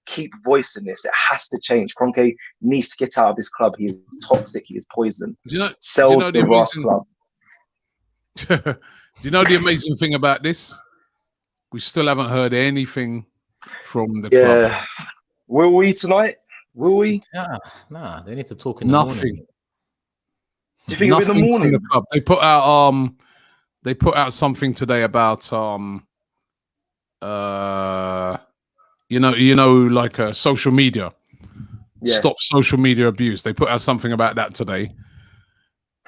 keep voicing this. It has to change. Kroenke needs to get out of this club. He is toxic. He is poison. Do you know, Sell do you know the Ross club. Do you know the amazing thing about this? We still haven't heard anything from the club. Will we tonight? Will we? Nah, they need to talk in the morning. Do you think it'll be in the morning? The club. They put out something today about like social media. Stop social media abuse. They put out something about that today.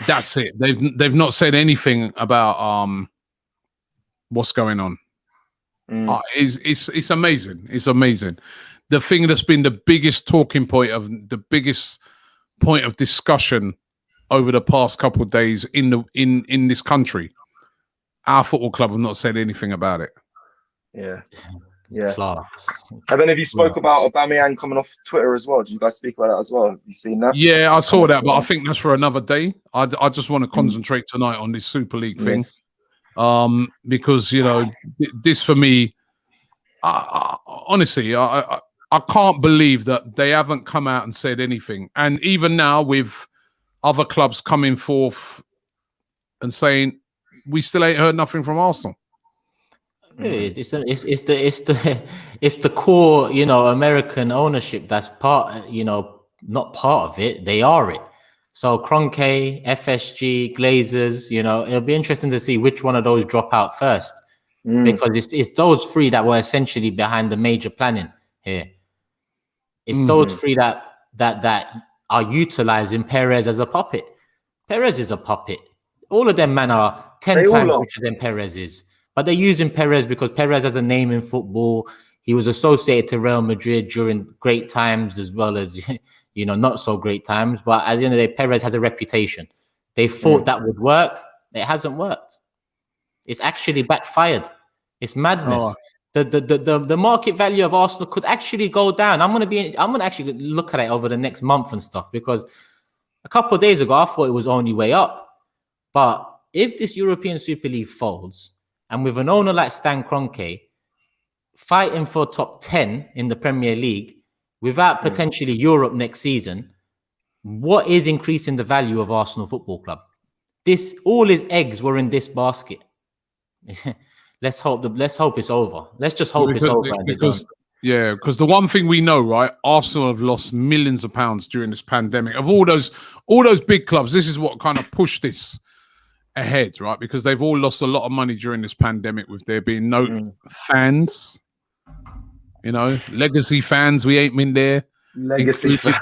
That's it. They've not said anything about what's going on. It's amazing. It's amazing. The thing that's been the biggest talking point of the biggest point of discussion over the past couple of days in this country, our football club have not said anything about it. Yeah. Class. And then have you spoke about Aubameyang coming off Twitter as well? Did you guys speak about that as well? Have you seen that? Yeah, I saw that, but I think that's for another day. I just want to concentrate tonight on this Super League thing, because this for me, honestly, I can't believe that they haven't come out and said anything. And even now, with other clubs coming forth and saying, we still ain't heard nothing from Arsenal. It's the core, American ownership that's part, not part of it. They are it. So Kroenke, FSG, Glazers, it'll be interesting to see which one of those drop out first, because it's those three that were essentially behind the major planning here. It's those three that are utilizing Perez as a puppet. Perez is a puppet. All of them, man, are 10 times richer than Perez is. But they're using Perez because Perez has a name in football. He was associated to Real Madrid during great times as well as, not so great times. But at the end of the day, Perez has a reputation. They thought that would work. It hasn't worked. It's actually backfired. It's madness. Oh. The market value of Arsenal could actually go down. I'm gonna actually look at it over the next month and stuff, because a couple of days ago I thought it was only way up. But if this European Super League folds, and with an owner like Stan Kroenke fighting for top 10 in the Premier League without potentially Europe next season, what is increasing the value of Arsenal Football Club? All his eggs were in this basket. Let's hope it's over. Let's just hope it's over. Because the one thing we know, right? Arsenal have lost millions of pounds during this pandemic. Of all those big clubs, this is what kind of pushed this ahead, right? Because they've all lost a lot of money during this pandemic, with there being no fans, legacy fans. We ain't been there. Legacy fans.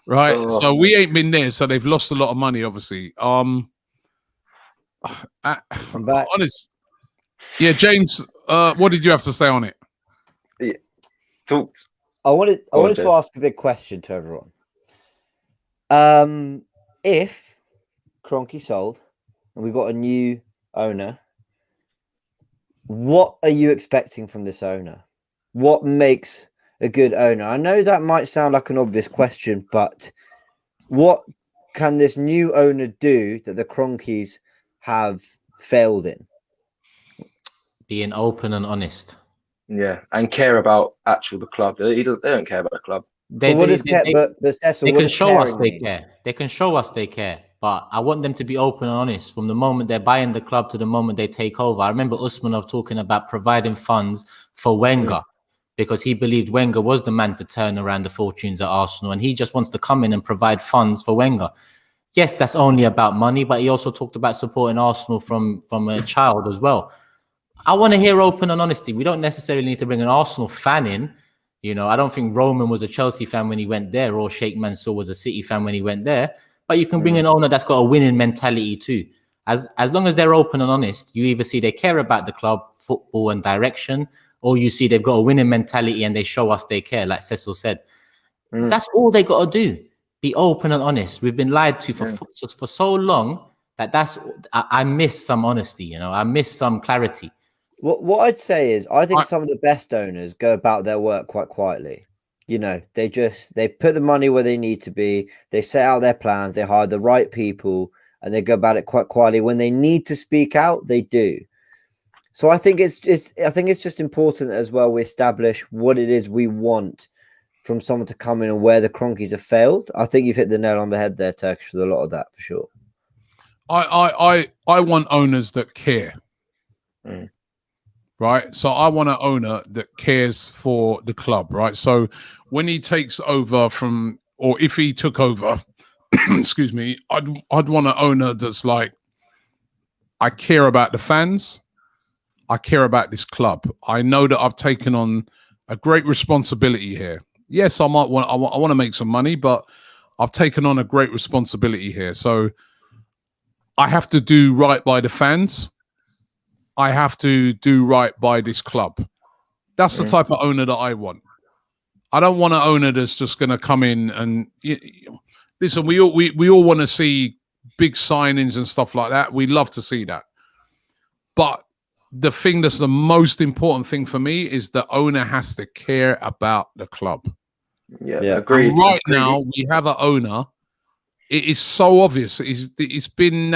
Right? So we ain't been there. So they've lost a lot of money, obviously. I'm back. Honest. Yeah, James, what did you have to say on it? I wanted to ask a big question to everyone. If Kroenke sold and we got a new owner, what are you expecting from this owner? What makes a good owner? I know that might sound like an obvious question, but what can this new owner do that the Kroenkes have failed in? Being open and honest. Yeah, and care about the club. They don't care about the club. They can show us they mean? care. They can show us they care. But I want them to be open and honest from the moment they're buying the club to the moment they take over. I remember Usmanov talking about providing funds for Wenger because he believed Wenger was the man to turn around the fortunes at Arsenal, and he just wants to come in and provide funds for Wenger. Yes, that's only about money, but he also talked about supporting Arsenal from a child as well. I want to hear open and honesty. We don't necessarily need to bring an Arsenal fan in. I don't think Roman was a Chelsea fan when he went there, or Sheikh Mansour was a City fan when he went there. But you can bring an owner that's got a winning mentality too. As long as they're open and honest, you either see they care about the club, football and direction, or you see they've got a winning mentality and they show us they care, like Cecil said. That's all they got to do. Be open and honest. We've been lied to for so long that I miss some honesty, I miss some clarity. What I'd say is I think some of the best owners go about their work quite quietly. They put the money where they need to be. They set out their plans. They hire the right people, and they go about it quite quietly. When they need to speak out, they do. So I think it's just important as well we establish what it is we want from someone to come in and where the Kroenkes have failed. I think you've hit the nail on the head there, Turkish, with a lot of that for sure. I want owners that care. Right, so I want an owner that cares for the club, right? So when he takes over or if he took over, excuse me, I'd want an owner that's like, I care about the fans, I care about this club. I know that I've taken on a great responsibility here. Yes, I want to make some money, but I've taken on a great responsibility here. So I have to do right by the fans. I have to do right by this club. That's the type of owner that I want. I don't want an owner that's just going to come in and listen. We all want to see big signings and stuff like that. We love to see that. But the thing that's the most important thing for me is the owner has to care about the club. Yeah. Agreed. And right now, we have an owner. It is so obvious. It's been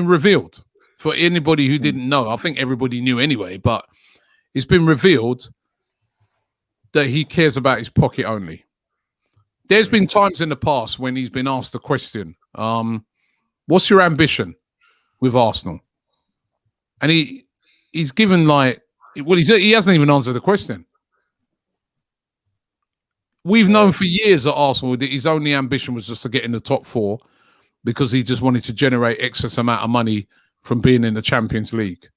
revealed for anybody who didn't know. I think everybody knew anyway, but it's been revealed that he cares about his pocket only. There's been times in the past when he's been asked the question, what's your ambition with Arsenal? And he's given he hasn't even answered the question. We've known for years at Arsenal that his only ambition was just to get in the top 4 because he just wanted to generate excess amount of money from being in the Champions League.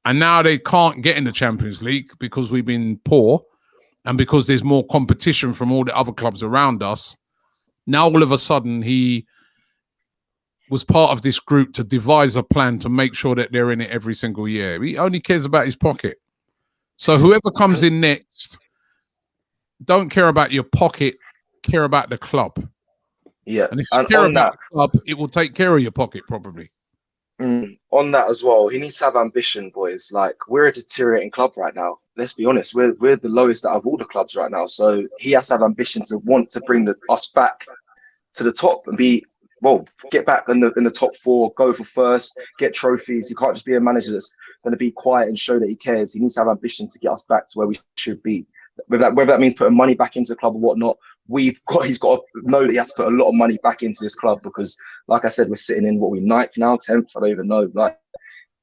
And now they can't get in the Champions League because we've been poor and because there's more competition from all the other clubs around us. Now, all of a sudden, he was part of this group to devise a plan to make sure that they're in it every single year. He only cares about his pocket. So whoever comes in next, don't care about your pocket, care about the club. Yeah. And if you care about the club, it will take care of your pocket probably. On that as well, he needs to have ambition, boys. Like, we're a deteriorating club right now. Let's be honest, we're the lowest out of all the clubs right now. So he has to have ambition to want to bring us back to the top and get back in the top 4, go for first, get trophies. He can't just be a manager that's going to be quiet and show that he cares. He needs to have ambition to get us back to where we should be. Whether that means putting money back into the club or whatnot, he's got to know that he has to put a lot of money back into this club because, like I said, we're sitting in 9th now, 10th. I don't even know. Like,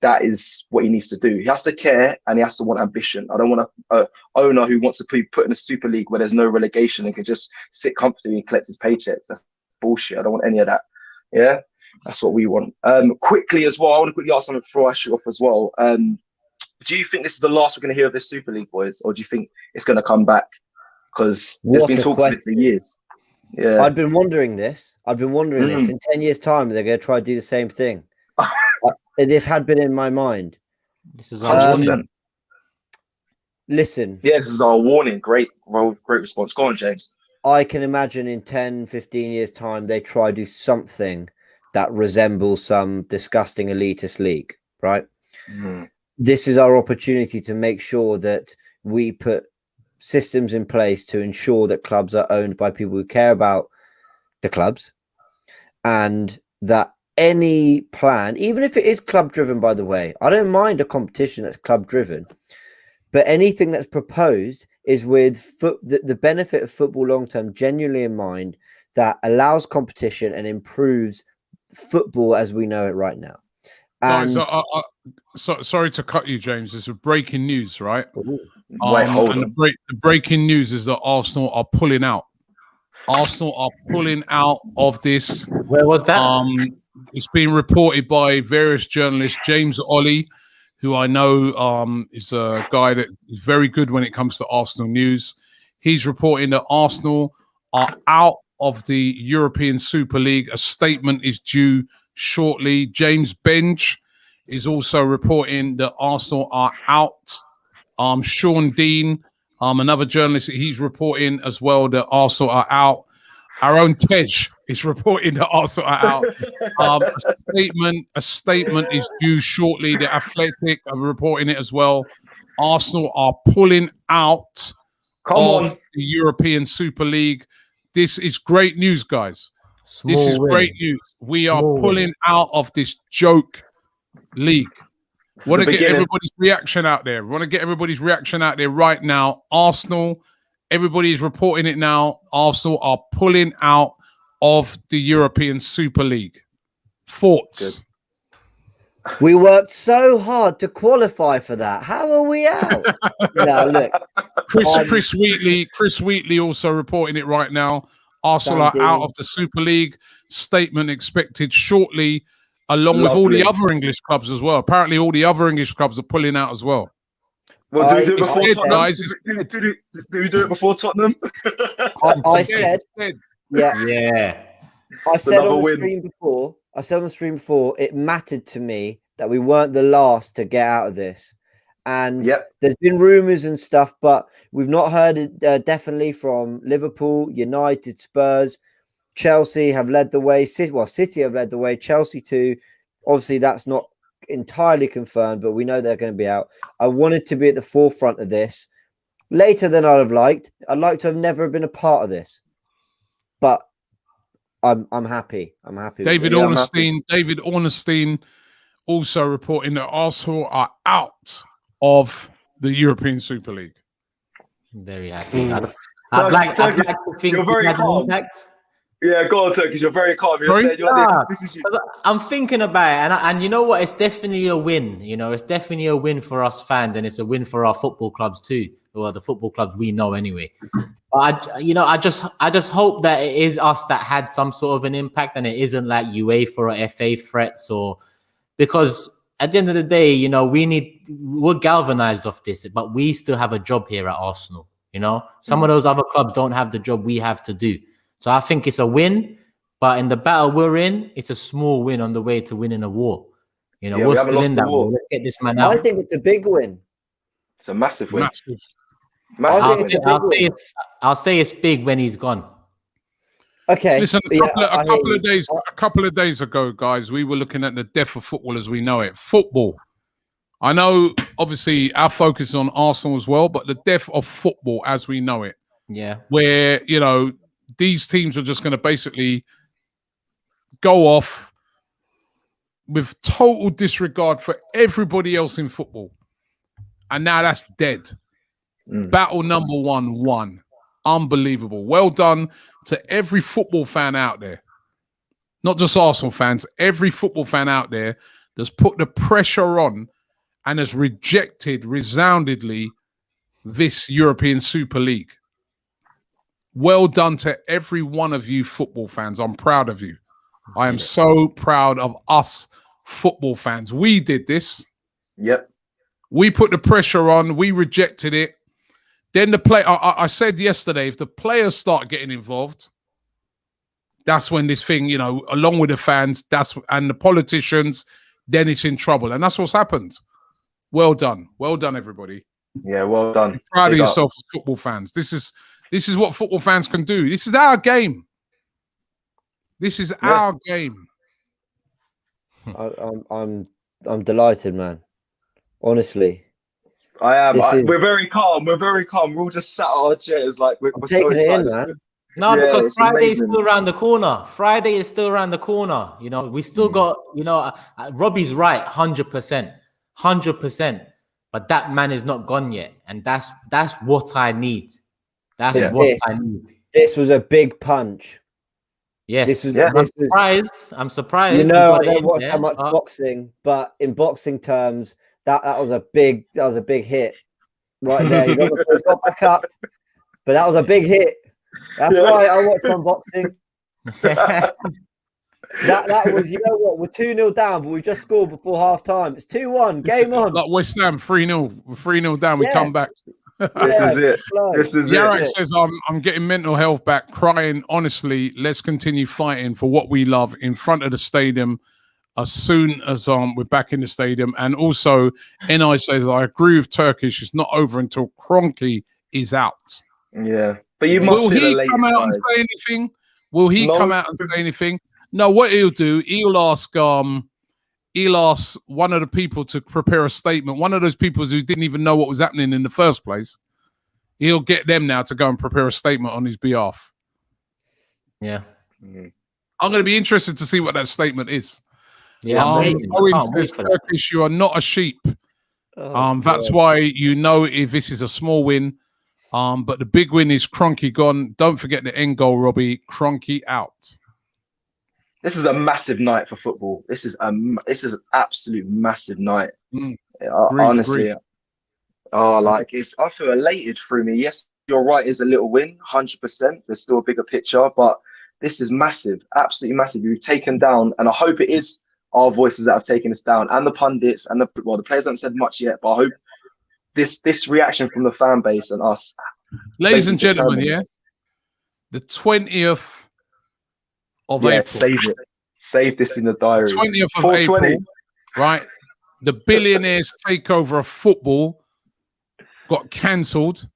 that is what he needs to do. He has to care and he has to want ambition. I don't want an owner who wants to be put in a Super League where there's no relegation and can just sit comfortably and collect his paychecks. That's bullshit. I don't want any of that. Yeah, that's what we want. Quickly as well, I want to quickly ask something before I shoot off as well. Do you think this is the last we're going to hear of this Super League, boys, or do you think it's going to come back? Because there's been talks of it for years. Yeah, I've been wondering this. this. In 10 years' time, they're going to try to do the same thing. This had been in my mind. This is our warning. Listen. Yeah, this is our warning. Great response. Go on, James. I can imagine in 10, 15 years' time, they try to do something that resembles some disgusting elitist league, right? This is our opportunity to make sure that we put systems in place to ensure that clubs are owned by people who care about the clubs, and that any plan, even if it is club driven, by the way, I don't mind a competition that's club driven, but anything that's proposed is with the benefit of football long term genuinely in mind, that allows competition and improves football as we know it right now. And sorry to cut you, James. There's a breaking news, right? Wait, hold on. The breaking news is that Arsenal are pulling out. Arsenal are pulling out of this. Where was that? It's been reported by various journalists. James Ollie, who I know is a guy that is very good when it comes to Arsenal news. He's reporting that Arsenal are out of the European Super League. A statement is due shortly. James Bench is also reporting that Arsenal are out. Sean Dean, another journalist, he's reporting as well that Arsenal are out. Our own Tej is reporting that Arsenal are out. A statement is due shortly. The Athletic are reporting it as well. Arsenal are pulling out of the European Super League. This is great news, guys. This is great news. We are pulling out of this joke league. Want to get everybody's reaction out there. Right now. Arsenal, everybody is reporting it now. Arsenal are pulling out of the European Super League. Thoughts? We worked so hard to qualify for that. How are we out? No, look. Chris Wheatley also reporting it right now. Arsenal are out of the Super League. Statement expected shortly, along with all the other English clubs as well. Apparently, all the other English clubs are pulling out as well. Well, do we do it before Tottenham? Guys, do we do it before Tottenham? I said, yeah. I said on the stream before, it mattered to me that we weren't the last to get out of this. And there's been rumours and stuff, but we've not heard it definitely from Liverpool, United, Spurs. Chelsea have led the way. City have led the way. Chelsea too. Obviously, that's not entirely confirmed, but we know they're going to be out. I wanted to be at the forefront of this later than I'd have liked. I'd like to have never been a part of this, but I'm happy. I'm happy. David Ornstein also reporting that Arsenal are out of the European Super League. Very happy. I'd like to think you're very calm. Yeah, go on, Turkish. You're very calm. You're saying this is you. I'm thinking about it, and you know what? It's definitely a win. You know, it's definitely a win for us fans, and it's a win for our football clubs too. Well, the football clubs we know anyway. But I just hope that it is us that had some sort of an impact, and it isn't like UEFA or FA threats, or because at the end of the day, you know, we're galvanized off this, but we still have a job here at Arsenal. You know, some of those other clubs don't have the job we have to do. So I think it's a win, but in the battle we're in, it's a small win on the way to winning a war. You know, we're still in that war. Let's get this man out. I think it's a big win. It's a massive win. I'll say it's big when he's gone. Okay. Listen, a couple of days ago, guys, we were looking at the death of football as we know it. Football. I know, obviously, our focus is on Arsenal as well, but the death of football as we know it. Yeah. Where, you know, these teams are just going to basically go off with total disregard for everybody else in football. And now that's dead. Battle number 1 won. Unbelievable. Well done to every football fan out there. Not just Arsenal fans. Every football fan out there that's put the pressure on and has rejected resoundingly this European Super League. Well done to every one of you football fans. I'm proud of you. I am so proud of us football fans. We did this. Yep. We put the pressure on. We rejected it. Then I said yesterday, if the players start getting involved, that's when this thing, you know, along with the fans, and the politicians, then it's in trouble. And that's what's happened. Well done. Well done, everybody. Yeah, well done. Be proud of yourself as football fans. This is what football fans can do. This is our game. This is our game. I'm delighted, man. Honestly, I am. We're very calm. We're very calm. We're all just sat on our chairs, like we're so excited. man. No, because Friday is still around the corner. Friday is still around the corner. You know, we still got. You know, Robbie's right, 100%, 100%. But that man is not gone yet, and that's what I need. That's what I need. This was a big punch. Yes, I'm surprised. You know, I don't watch that much boxing, but in boxing terms, that was a big hit right there. He's got back up, but that was a big hit. That's why I watch unboxing. That was, you know what? We're 2-0 down, but we just scored before half time. It's 2-1. Game on. Like West Ham, 3-0. We're 3-0 down. We come back. This is it. Yarek says, I'm getting mental health back, crying. Honestly, let's continue fighting for what we love in front of the stadium as soon as we're back in the stadium. And also, NI says, I agree with Turkish. It's not over until Kroenke is out. Yeah. But you must Will he come out and say anything? Will he come out and say anything? No, what he'll do, he'll ask one of the people to prepare a statement. One of those people who didn't even know what was happening in the first place. He'll get them now to go and prepare a statement on his behalf. Yeah. I'm going to be interested to see what that statement is. Yeah. Owen says, Turkish, you are not a sheep. That's why you know if this is a small win. But the big win is Kroenke gone. Don't forget the end goal, Robbie. Kroenke out. This is a massive night for football. This is an absolute massive night. Honestly, I feel elated through me. Yes, you're right. It's a little win, 100%. There's still a bigger picture, but this is massive, absolutely massive. We've taken down, and I hope it is our voices that have taken us down, and the pundits, and the players haven't said much yet, but I hope this reaction from the fan base and us, ladies and gentlemen, the 20th. Of April. Save this in the diary. 20th of April, right? the billionaires' takeover of football got cancelled,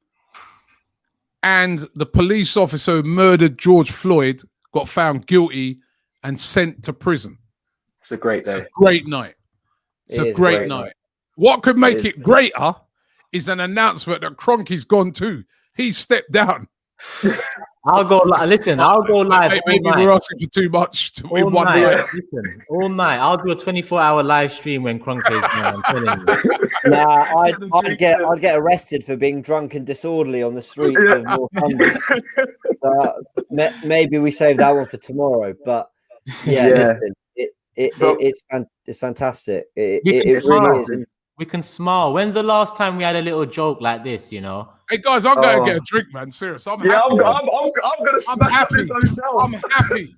and the police officer who murdered George Floyd got found guilty and sent to prison. It's a great day. It's a great night. It's a It is great night. What could make It it is. greater is an announcement that Kroenke's gone too. He stepped down. I'll go listen. I'll go live. Maybe all we're night. asking for too much to win All one night. night. Listen, all night. I'll do a 24-hour live stream when Kroenke is gone. I'm telling you. Nah, I'd get arrested for being drunk and disorderly on the streets of North London. Maybe we save that one for tomorrow. But yeah. Listen, it's fantastic. It really is. We can smile. When's the last time we had a little joke like this? You know. Hey guys, I'm going to get a drink, man. Serious. I'm happy. I'm gonna. I'm happy. This hotel. I'm happy.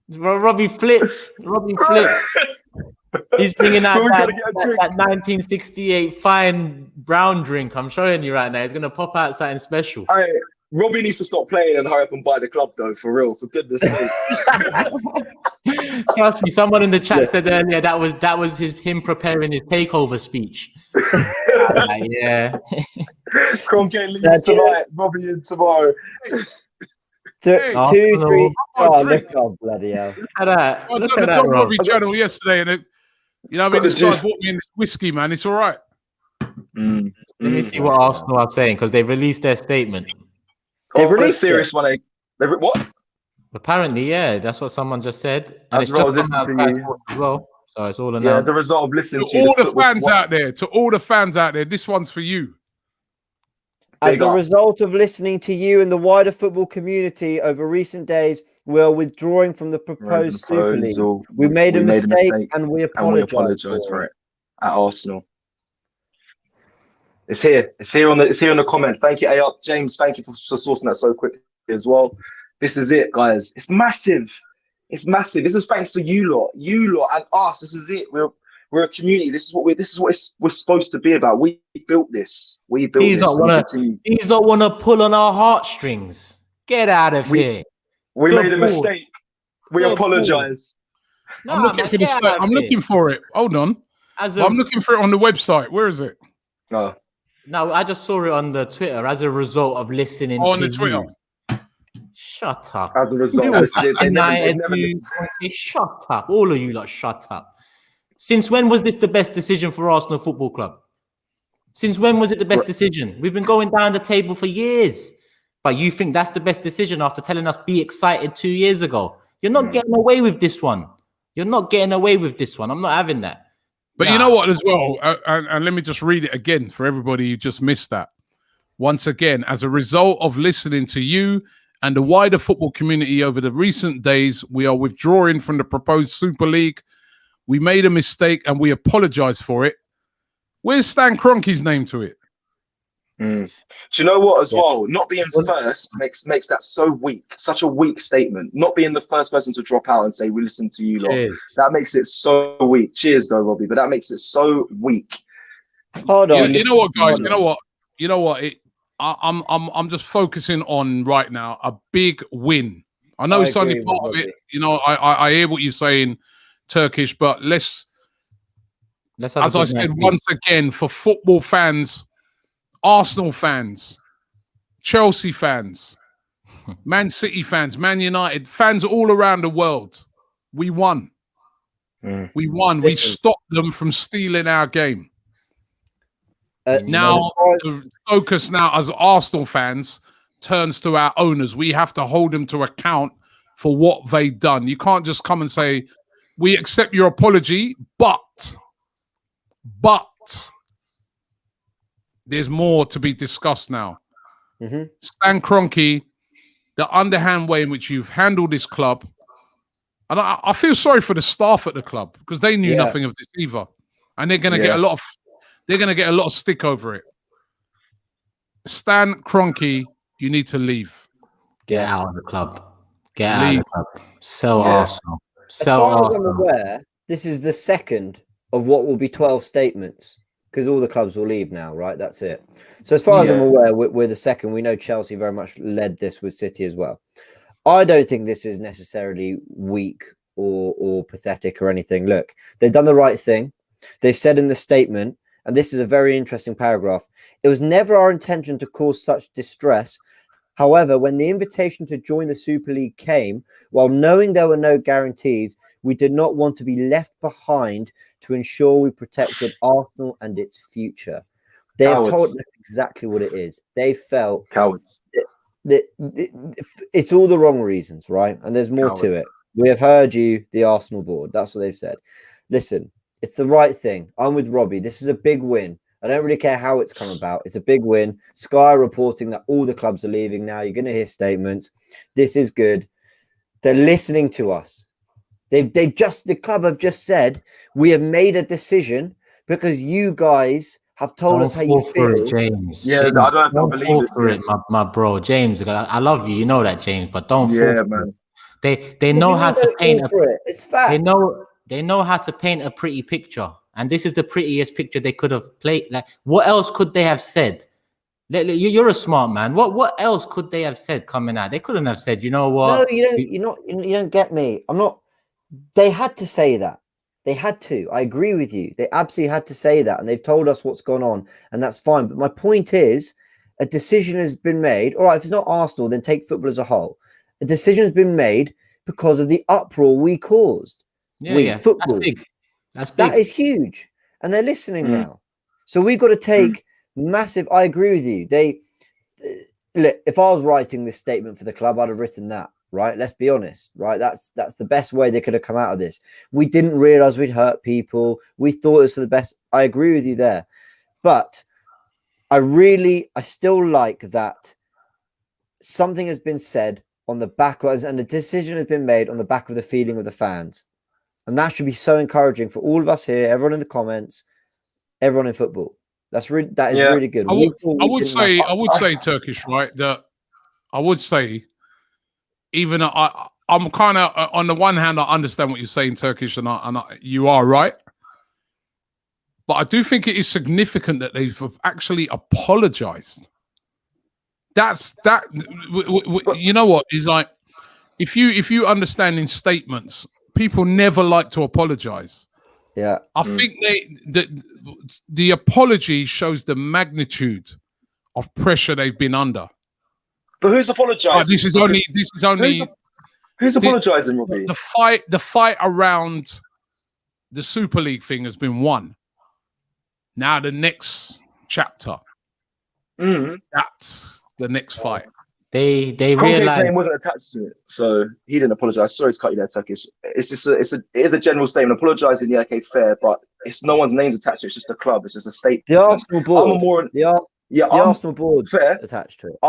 Robbie flipped. He's bringing out that 1968 fine brown drink. I'm showing you right now. He's gonna pop out something special. Robbie needs to stop playing and hurry up and buy the club, though. For real, for goodness' sake. Trust me. Someone in the chat said earlier that was him preparing his takeover speech. Yeah. Kroenke leaves tonight. Robbie in tomorrow. Two, 3. Oh, look, bloody hell! Look at that. I done the Don Robbie channel yesterday, and this guy bought me in this whiskey, man. It's all right. Let me see what Arsenal are saying because they've released their statement. They've released serious one. What? Apparently, yeah, that's what someone just said. And it's As well, just listen to you. as well. So it's all announced. Yeah, as a result of listening to all the fans out there, to all the fans out there, this one's for you. As a result of listening to you and the wider football community over recent days, we're withdrawing from the proposed Super League. We made a mistake and we apologize for it at Arsenal. It's here. It's here on the comment. Thank you, AR. James. Thank you for sourcing that so quickly as well. This is it, guys. It's massive. It's massive. This is thanks to you lot and us. This is it. We're a community. This is what we're supposed to be about. We built this. We built He's this. He's not want to pull on our heartstrings. Get out of here. We made a mistake. We apologize. No, I'm looking for the state. I'm looking for it. Hold on. I'm looking for it on the website. Where is it? No, I just saw it on the Twitter as a result of listening on the Twitter. Shut up. As a result, shut up. All of you lot, shut up. Since when was this the best decision for Arsenal Football Club? Since when was it the best decision? We've been going down the table for years. But you think that's the best decision after telling us be excited 2 years ago? You're not getting away with this one. You're not getting away with this one. I'm not having that. But you know what as well? And let me just read it again for everybody who just missed that. Once again, as a result of listening to you and the wider football community over the recent days, we are withdrawing from the proposed Super League. We made a mistake and we apologize for it. Where's Stan Kroenke's name to it? Do you know what as well? Not being first makes that so weak. Such a weak statement. Not being the first person to drop out and say, we listen to you lot. That makes it so weak. Cheers though, Robbie. But that makes it so weak. Hold on. You know what, guys? You know what? I'm just focusing on right now a big win. I know it's only part of it. You know, I hear what you're saying, Turkish, but let's as I said once again, for football fans, Arsenal fans, Chelsea fans, Man City fans, Man United fans all around the world, we won. We won. We stopped them from stealing our game. Now, the focus now as Arsenal fans turns to our owners. We have to hold them to account for what they've done. You can't just come and say, we accept your apology, but there's more to be discussed now. Stan Kroenke, the underhand way in which you've handled this club, and I feel sorry for the staff at the club because they knew nothing of this either, and they're going to get a lot of stick over it. Stan Kroenke, you need to leave. Get out of the club. Get out of the club. Sell Arsenal. Sell Arsenal. As far as Arsenal. I'm aware, this is the second of what will be 12 statements because all the clubs will leave now, right? That's it. So as far as I'm aware, we're the second. We know Chelsea very much led this with City as well. I don't think this is necessarily weak or pathetic or anything. Look, they've done the right thing. They've said in the statement, and this is a very interesting paragraph, it was never our intention to cause such distress. However, when the invitation to join the Super League came, while knowing there were no guarantees, we did not want to be left behind to ensure we protected Arsenal and its future. They have told us exactly what it is. They felt Cowards. that it's all the wrong reasons, right? And there's more to it. We have heard you, the Arsenal board. That's what they've said. Listen, it's the right thing. I'm with Robbie. This is a big win. I don't really care how it's come about. It's a big win. Sky are reporting that all the clubs are leaving now. You're going to hear statements. This is good. They're listening to us. The club have just said, we have made a decision because you guys have told us how you feel. James. Yeah, James, I don't don't believe fall it. for it, my bro. James, I love you. You know that, James, but don't fall for it. They know how to paint It's fact. They know how to paint a pretty picture. And this is the prettiest picture they could have played. Like, what else could they have said? You're a smart man. What else could they have said coming out? They couldn't have said, you know what? No, you don't get me. I'm not. They had to say that. They had to. I agree with you. They absolutely had to say that, and they've told us what's gone on, and that's fine. But my point is, a decision has been made. All right, if it's not Arsenal, then take football as a whole. A decision has been made because of the uproar we caused. Football. That's big. That's big. That is huge, and they're listening now. So we've got to take massive. I agree with you. Look, if I was writing this statement for the club, I'd have written that. Right, let's be honest. Right, that's the best way they could have come out of this. We didn't realize we'd hurt people. We thought it was for the best. I agree with you there, but I still like that something has been said on the back of, and a decision has been made on the back of the feeling of the fans, and that should be so encouraging for all of us here, everyone in the comments, everyone in football. That is really good. I would say Turkish, right? That I would say. Even I'm kind of on the one hand, I understand what you're saying, Turkish, and you are right. But I do think it is significant that they've actually apologized. That. You know what is like, if you understand in statements, people never like to apologize. Yeah, I think the apology shows the magnitude of pressure they've been under. But who's apologizing? This is only. Who's apologizing, Robbie? The fight around the Super League thing has been won. Now the next chapter. That's the next fight. They Kroenke's realized name wasn't attached to it, so he didn't apologize. Sorry to cut you there, Turkish. It's just it is a general statement. Apologizing, yeah, okay, fair, but it's no one's name's attached to it. It's just a club. It's just a statement. The Arsenal board. The Arsenal board fair attached to it.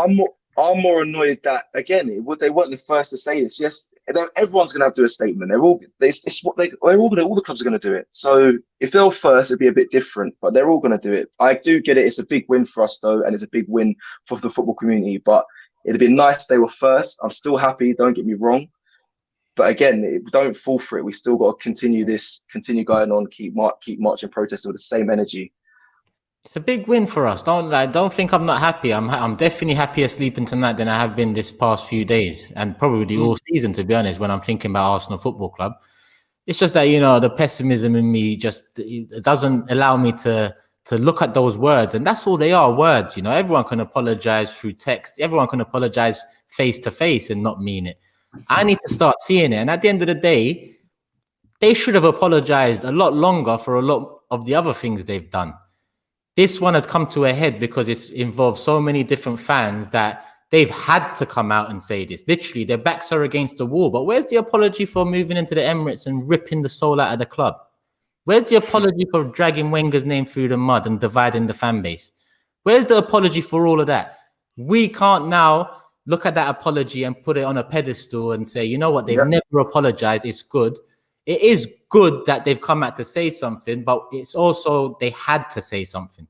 I'm more annoyed that again they weren't the first to say this. Yes, everyone's going to have to do a statement. All the clubs are going to do it. So if they're first, it'd be a bit different. But they're all going to do it. I do get it. It's a big win for us though, and it's a big win for the football community. But it'd be nice if they were first. I'm still happy. Don't get me wrong. But again, don't fall for it. We still got to continue going on, keep marching, protesting with the same energy. it's a big win for us. Don't think I'm not happy. I'm definitely happier sleeping tonight than I have been this past few days, and probably all season, to be honest. When I'm thinking about Arsenal Football Club, it's just that the pessimism in me it doesn't allow me to look at those words, and that's all they are, words. Everyone can apologize through text. Everyone can apologize face to face and not mean it. I need to start seeing it, and at the end of the day, they should have apologized a lot longer for a lot of the other things they've done. This one has come to a head because it's involved so many different fans that they've had to come out and say this. Literally, their backs are against the wall. But where's the apology for moving into the Emirates and ripping the soul out of the club? Where's the apology for dragging Wenger's name through the mud and dividing the fan base? Where's the apology for all of that? We can't now look at that apology and put it on a pedestal and say, you know what, they've never apologized. It's good. It is good that they've come out to say something, but it's also they had to say something.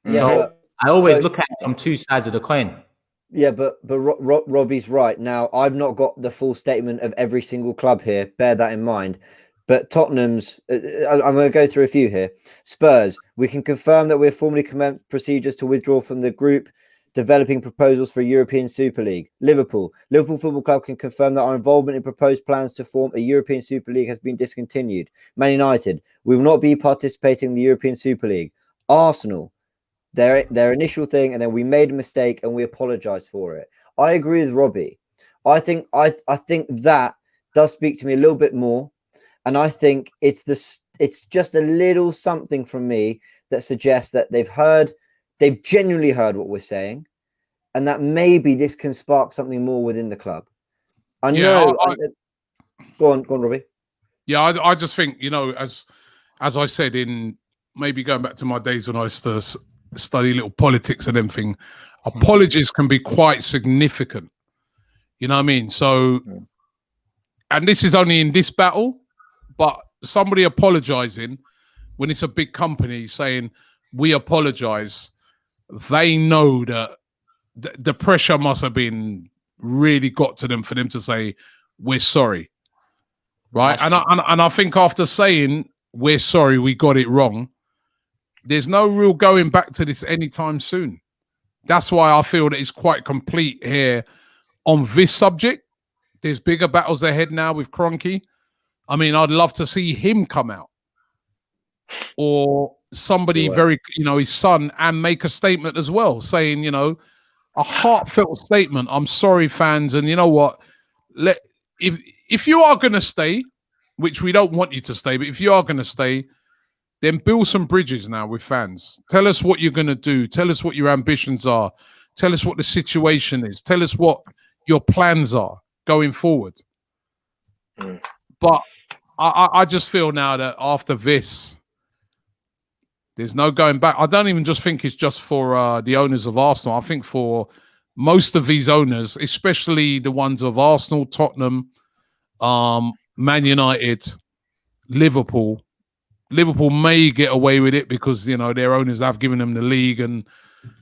Yeah, so I always look at it from two sides of the coin. Yeah, but Robbie's right. Now, I've not got the full statement of every single club here. Bear that in mind. But Tottenham's, I'm going to go through a few here. Spurs, we can confirm that we're formally commenced procedures to withdraw from the group developing proposals for a European Super League. Liverpool Football Club can confirm that our involvement in proposed plans to form a European Super League has been discontinued. Man United, we will not be participating in the European Super League. Arsenal, their initial thing, and then we made a mistake and we apologise for it. I agree with Robbie. I think that does speak to me a little bit more, and I think it's just a little something from me that suggests that they've genuinely heard what we're saying, and that maybe this can spark something more within the club. Go on, Robbie. Yeah, I just think, as I said, in maybe going back to my days when I used to study little politics and everything, apologies can be quite significant. You know what I mean? So, and this is only in this battle, but somebody apologizing when it's a big company saying, we apologize, they know that the pressure must have been really got to them for them to say, we're sorry. Right? And I think after saying, we're sorry, we got it wrong, there's no real going back to this anytime soon. That's why I feel that it's quite complete here on this subject. There's bigger battles ahead now with Kroenke. I mean, I'd love to see him come out, or somebody very, his son, and make a statement as well, saying, a heartfelt statement. I'm sorry, fans, and you know what? If you are going to stay, which we don't want you to stay, but if you are going to stay, then build some bridges now with fans. Tell us what you're going to do. Tell us what your ambitions are. Tell us what the situation is. Tell us what your plans are going forward. But I just feel now that after this, there's no going back. I don't even just think it's just for the owners of Arsenal. I think for most of these owners, especially the ones of Arsenal, Tottenham, Man United, Liverpool may get away with it because, their owners have given them the league and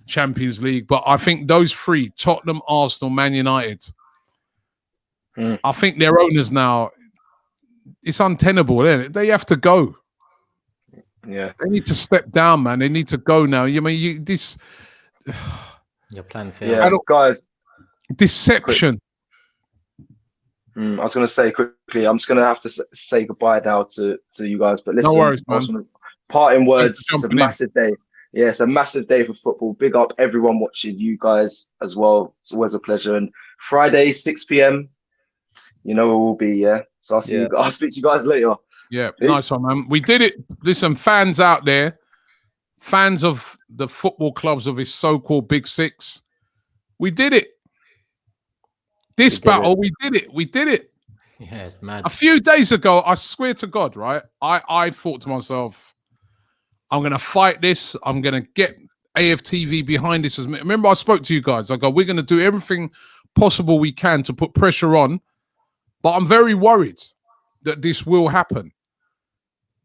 Champions League. But I think those three, Tottenham, Arsenal, Man United, I think their owners now, it's untenable. They have to go. Yeah. They need to step down, man. They need to go now. Your plan failed. Yeah, guys. Deception. I was going to say quickly, I'm just going to have to say goodbye now to you guys. But listen, no worries, man. Parting words, it's a massive day. Yeah, it's a massive day for football. Big up everyone watching, you guys as well. It's always a pleasure. And Friday, 6 p.m, where we'll be, yeah? So I'll speak to you guys later. Yeah, peace. Nice one, man. We did it. Listen, fans out there, fans of the football clubs of his so-called Big Six, we did it. We did it. Yeah, it's mad. A few days ago, I swear to God, right? I thought to myself, I'm going to fight this. I'm going to get AFTV behind this. Remember, I spoke to you guys. I go, we're going to do everything possible we can to put pressure on. But I'm very worried that this will happen.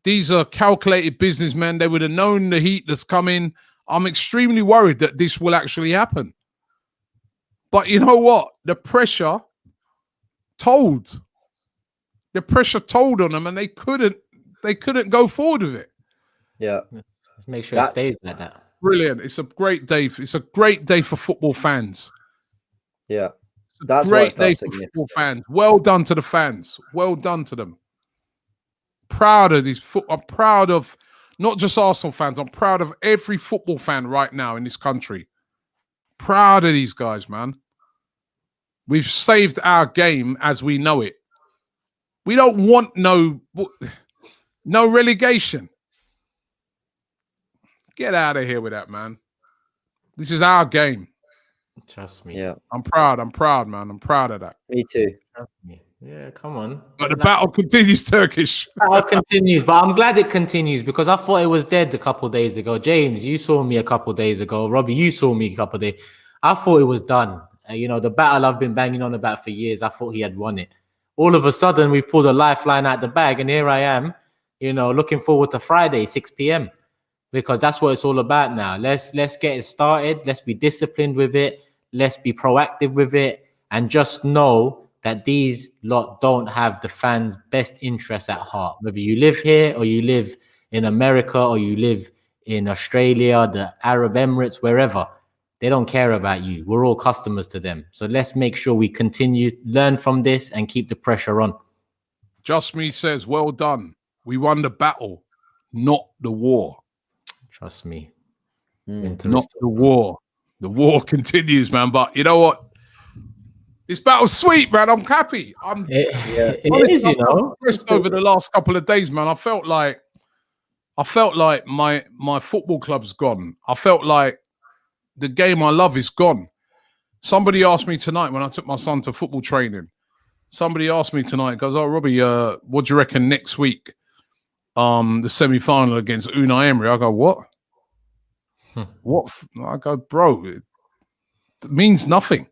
These are calculated businessmen. They would have known the heat that's coming. I'm extremely worried that this will actually happen. But you know what? The pressure told. The pressure told on them, and they couldn't go forward with it. Yeah. Let's make sure it stays like that. Brilliant. It's a great day. It's a great day for football fans. Yeah. That's a great day for football fans. Well done to the fans. Well done to them. Proud of these. I'm proud of not just Arsenal fans. I'm proud of every football fan right now in this country. Proud of these guys, man. We've saved our game as we know it. We don't want no relegation. Get out of here with that, man. This is our game. Trust me. Yeah. I'm proud, man. I'm proud of that. Me too. Trust me. Yeah, come on. But the battle continues, Turkish. Battle continues, but I'm glad it continues because I thought it was dead a couple of days ago. James, you saw me a couple of days ago. Robbie, you saw me a couple of days. I thought it was done. The battle I've been banging on about for years, I thought he had won it. All of a sudden, we've pulled a lifeline out the bag, and here I am, looking forward to Friday, 6 p.m. because that's what it's all about now. Let's get it started. Let's be disciplined with it. Let's be proactive with it, and just know that these lot don't have the fans' best interests at heart. Whether you live here or you live in America or you live in Australia, the Arab Emirates, wherever, They don't care about you. We're all customers to them. So let's make sure we continue, learn from this, and keep the pressure on. Just Me says, well done. We won the battle, not the war. Trust me. Not the war. The war continues, man. But you know what? This battle's sweet, man. I'm happy. It is, you know. Over the last couple of days, man, I felt like my football club's gone. I felt like the game I love is gone. Somebody asked me tonight when I took my son to football training. Somebody asked me tonight, goes, "Oh, Robbie, what do you reckon next week? The semi-final against Unai Emery?" I go, "What? What?" I go, "Bro, it means nothing."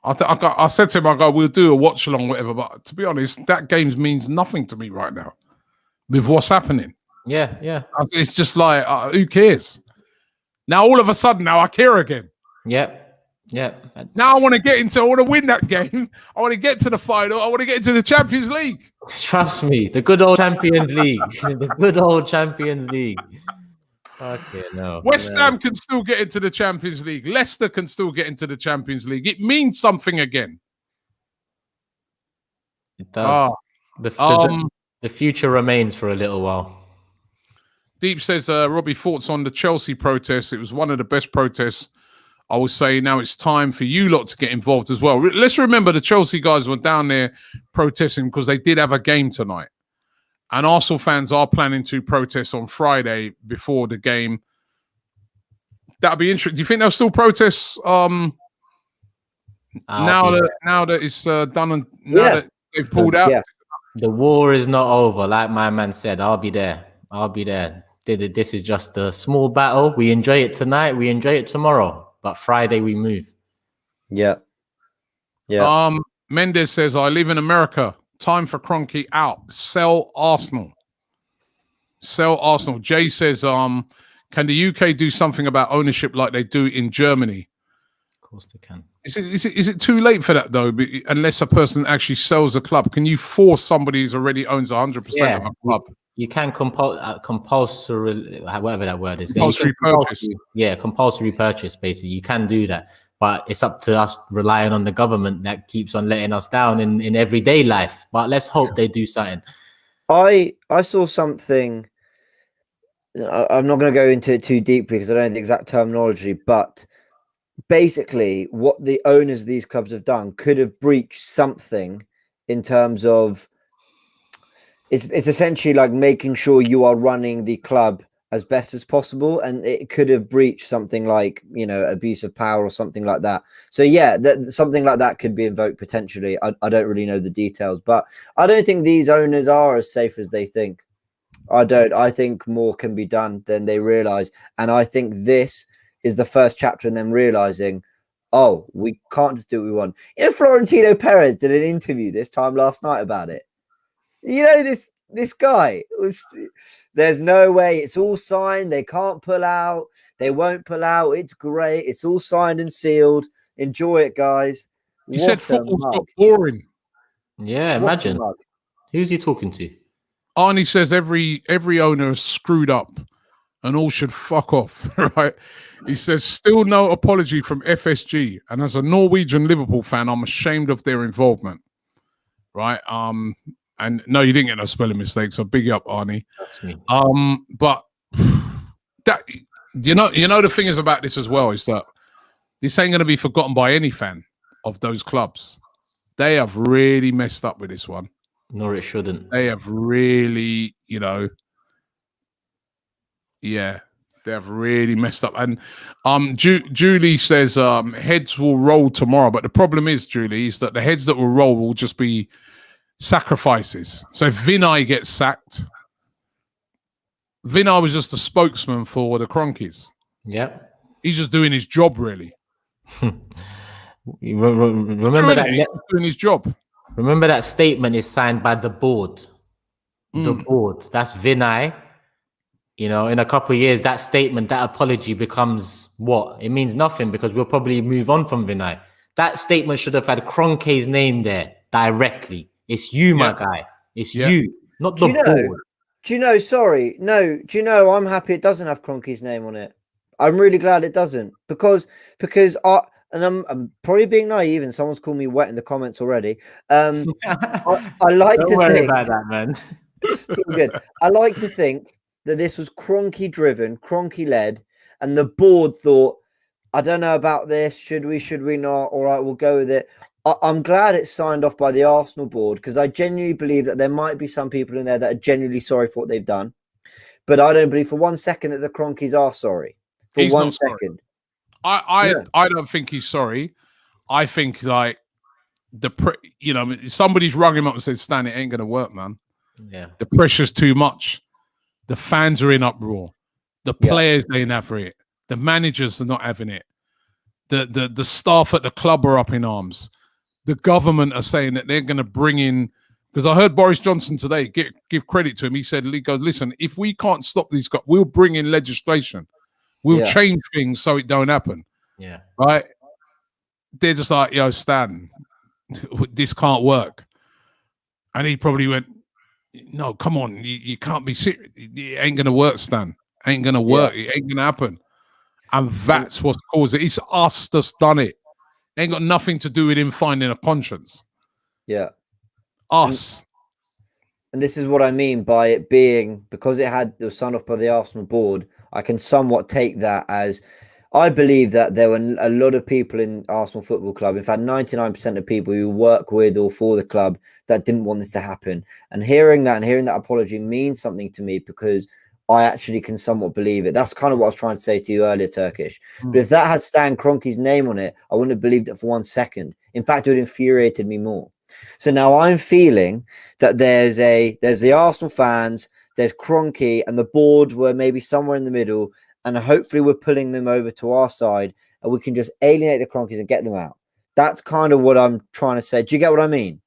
I said to him, I go, "We'll do a watch along, whatever." But to be honest, that game means nothing to me right now with what's happening. Yeah. It's just like, who cares? Now, all of a sudden, now I care again. Yep. Now I want to win that game. I want to get to the final. I want to get into the Champions League. Trust me, the good old Champions League. The good old Champions League. Okay, no. West Ham can still get into the Champions League. Leicester can still get into the Champions League. It means something again. It does. The future remains for a little while. Deep says, Robbie, thoughts on the Chelsea protest. It was one of the best protests. I would say now it's time for you lot to get involved as well. Let's remember the Chelsea guys were down there protesting because they did have a game tonight. And Arsenal fans are planning to protest on Friday before the game. That'll be interesting. Do you think they'll still protest now that it's done and now that they've pulled out? Yeah. The war is not over. Like my man said, I'll be there. This is just a small battle. We enjoy it tonight. We enjoy it tomorrow. But Friday we move. Yeah. Mendes says, I live in America. Time for Kroenke out. Sell Arsenal. Jay says, can the UK do something about ownership like they do in Germany? Of course they can. Is it too late for that though? Unless a person actually sells a club, can you force somebody who's already owns 100% of a club? You can compulsory, whatever that word is. Compulsory purchase. Compulsory purchase, basically. You can do that. But it's up to us relying on the government that keeps on letting us down in everyday life. But let's hope they do something. I saw something. I'm not going to go into it too deeply because I don't know the exact terminology, but basically what the owners of these clubs have done could have breached something in terms of it's essentially like making sure you are running the club as best as possible, and it could have breached something like, you know, abuse of power or something like that. So yeah, something like that could be invoked potentially. I don't really know the details, but I don't think these owners are as safe as they think. I think more can be done than they realize, and I think this is the first chapter in them realizing, oh, we can't just do what we want. You know, Florentino Perez did an interview this time last night about it. You know, this guy was, there's no way, it's all signed, they can't pull out, they won't pull out, it's great, it's all signed and sealed, enjoy it, guys. He said football's got boring. Yeah, imagine. Who's he talking to? Arnie says every owner is screwed up and all should fuck off, right? He says, still no apology from FSG. And as a Norwegian Liverpool fan, I'm ashamed of their involvement, right? And no, you didn't get no spelling mistakes, so big up, Arnie. That's me. But that you know the thing is about this as well is that this ain't going to be forgotten by any fan of those clubs. They have really messed up with this one. Nor it shouldn't. They have really, you know, yeah, they have really messed up. And Julie says heads will roll tomorrow, but the problem is, Julie, is that the heads that will roll will just be sacrifices. So if Vinay gets sacked, Vinay was just a spokesman for the Kroenkes. Yep. He's just doing his job, really. Remember that he's doing his job. Remember that statement is signed by the board. The board. That's Vinay. You know, in a couple of years, that statement, that apology becomes what? It means nothing because we'll probably move on from Vinay. That statement should have had Kroenke's name there directly. It's you, my guy. It's you, not the board. Do you know? Sorry, no. Do you know? I'm happy it doesn't have Kroenke's name on it I'm really glad it doesn't because I'm probably being naive, and someone's called me wet in the comments already. I like Don't to worry think about that, man. it's all good. I like to think that this was Kroenke driven, Kroenke led, and the board thought, I don't know about this. Should we not? All right, we'll go with it. I'm glad it's signed off by the Arsenal board because I genuinely believe that there might be some people in there that are genuinely sorry for what they've done. But I don't believe for 1 second that the Kroenkes are sorry. For He's 1 not sorry. second. I don't think he's sorry. I think like somebody's rung him up and said, Stan, it ain't gonna work, man. Yeah. The pressure's too much. The fans are in uproar. The players ain't having it. The managers are not having it. The staff at the club are up in arms. The government are saying that they're going to bring in, because I heard Boris Johnson today, give credit to him. He said, listen, if we can't stop these guys, we'll bring in legislation. We'll change things so it don't happen. Yeah. Right? They're just like, Stan, this can't work. And he probably went, no, come on, you can't be serious. It ain't going to work, Stan. Ain't going to work. It ain't going to happen. And that's what's caused it. It's us that's done it. Ain't got nothing to do with him finding a conscience. Yeah. Us. And this is what I mean by it being, because it was signed off by the Arsenal board, I can somewhat take that as, I believe that there were a lot of people in Arsenal Football Club, in fact, 99% of people who work with or for the club that didn't want this to happen. And hearing that apology means something to me because I actually can somewhat believe it. That's kind of what I was trying to say to you earlier, Turkish. But if that had Stan Kroenke's name on it, I wouldn't have believed it for 1 second. In fact, it would have infuriated me more. So now I'm feeling that there's the Arsenal fans, there's Kroenke, and the board were maybe somewhere in the middle, and hopefully we're pulling them over to our side, and we can just alienate the Kroenkes and get them out. That's kind of what I'm trying to say. Do you get what I mean?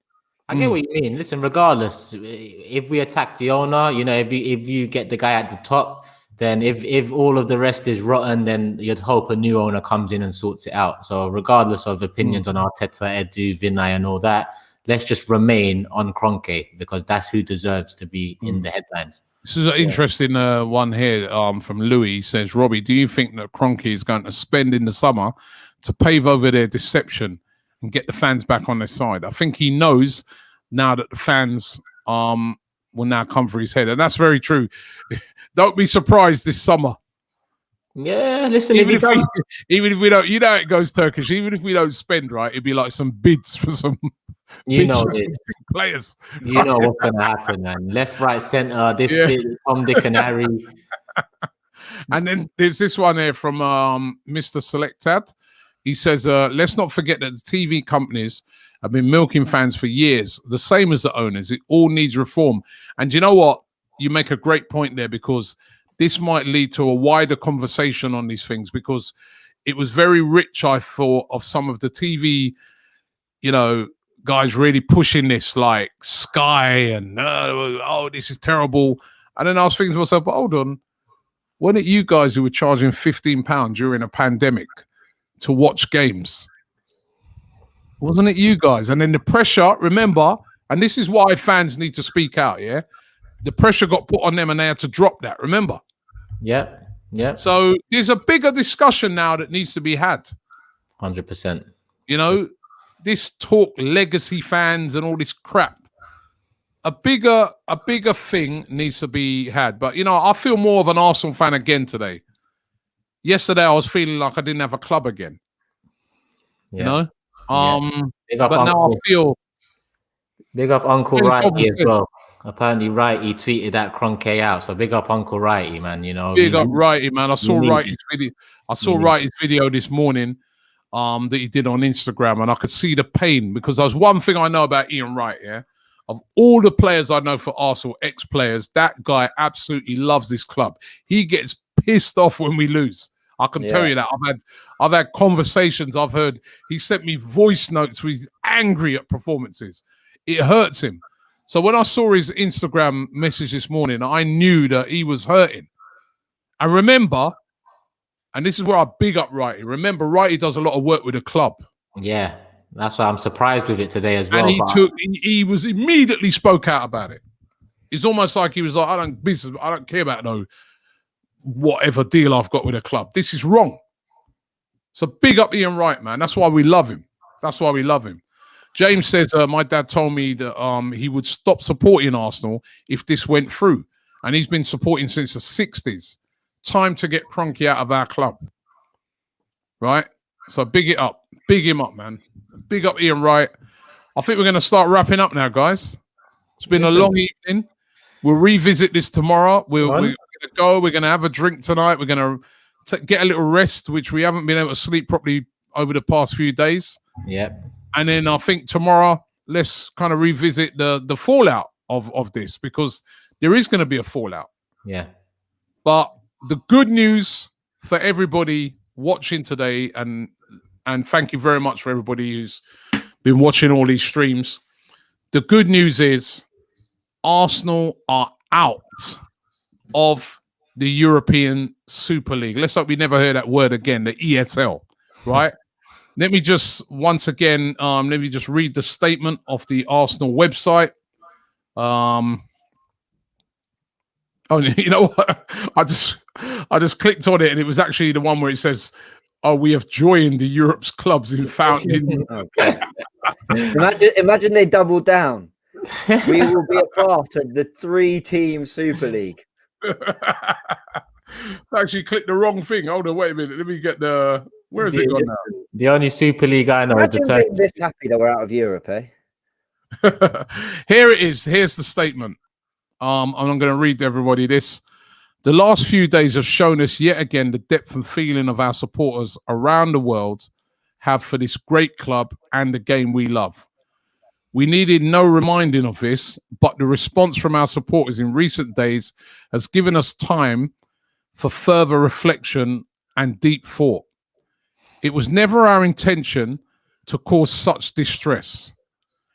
I get what you mean. Listen, regardless, if we attack the owner, if you get the guy at the top, then if all of the rest is rotten, then you'd hope a new owner comes in and sorts it out. So regardless of opinions on Arteta, Edu, Vinay, and all that, let's just remain on Kroenke because that's who deserves to be in the headlines. This is an interesting one here from Louis. He says, Robbie, do you think that Kroenke is going to spend in the summer to pave over their deception and get the fans back on their side? I think he knows now that the fans will now come for his head. And that's very true. Don't be surprised this summer. Yeah, listen, even if we don't, how it goes, Turkish. Even if we don't spend, right, it'd be like some bids for some players. You know what's going to happen, man. Left, right, center. This Tom, Dick, and Harry. And then there's this one here from Mr. Selectad. He says, let's not forget that the TV companies have been milking fans for years, the same as the owners. It all needs reform. And you know what? You make a great point there because this might lead to a wider conversation on these things because it was very rich, I thought, of some of the TV, guys really pushing this like Sky and, this is terrible. And then I was thinking to myself, but hold on. Weren't it you guys who were charging £15 during a pandemic to watch games? Wasn't it you guys? And then the pressure, remember, and this is why fans need to speak out, yeah? The pressure got put on them and they had to drop that, remember? Yeah. So there's a bigger discussion now that needs to be had. 100%. This talk legacy fans and all this crap. A bigger thing needs to be had. But, I feel more of an Arsenal fan again today. Yesterday, I was feeling like I didn't have a club again. Yeah. But now I feel... Big up Uncle Righty as well. Apparently, Righty tweeted that Kroenke out. So big up Uncle Righty, man. Big up Righty, man. I saw Righty's video. Righty's video this morning that he did on Instagram, and I could see the pain because there's one thing I know about Ian Wright, yeah? Of all the players I know for Arsenal, ex-players, that guy absolutely loves this club. He gets pissed off when we lose. I can tell you that. I've had conversations. I've heard he sent me voice notes where he's angry at performances. It hurts him. So when I saw his Instagram message this morning, I knew that he was hurting. And remember, and this is where I big up Righty. Remember, Righty does a lot of work with the club. Yeah, that's why I'm surprised with it today as well. And he was immediately spoke out about it. It's almost like he was like, I don't care about no whatever deal I've got with a club. This is wrong. So big up Ian Wright, man. That's why we love him. That's why we love him. James says, my dad told me that he would stop supporting Arsenal if this went through. And he's been supporting since the 60s. Time to get Kroenke out of our club. Right? So big it up. Big him up, man. Big up Ian Wright. I think we're going to start wrapping up now, guys. It's been a long evening. We'll revisit this tomorrow. We're going to go. We're going to have a drink tonight. We're going to get a little rest, which we haven't been able to sleep properly over the past few days. Yep. And then I think tomorrow, let's kind of revisit the fallout of this, because there is going to be a fallout. Yeah. But the good news for everybody watching today, and thank you very much for everybody who's been watching all these streams. The good news is Arsenal are out of the European Super League. Let's hope we never hear that word again, the ESL, right? Let me just, once again, let me just read the statement of the Arsenal website. Oh, you know what? I just clicked on it, and it was actually the one where it says, "Oh, we have joined the Europe's clubs in fountain." Okay. Imagine they doubled down. We will be a part of the 3-team Super League. I actually clicked the wrong thing. Hold on, wait a minute. Let me get the. Where is it gone now? The only Super League I know is the Imagine being this happy that we're out of Europe, eh? Here it is. Here's the statement. And I'm going to read to everybody this. The last few days have shown us yet again the depth and feeling of our supporters around the world have for this great club and the game we love. We needed no reminding of this, but the response from our supporters in recent days has given us time for further reflection and deep thought. It was never our intention to cause such distress.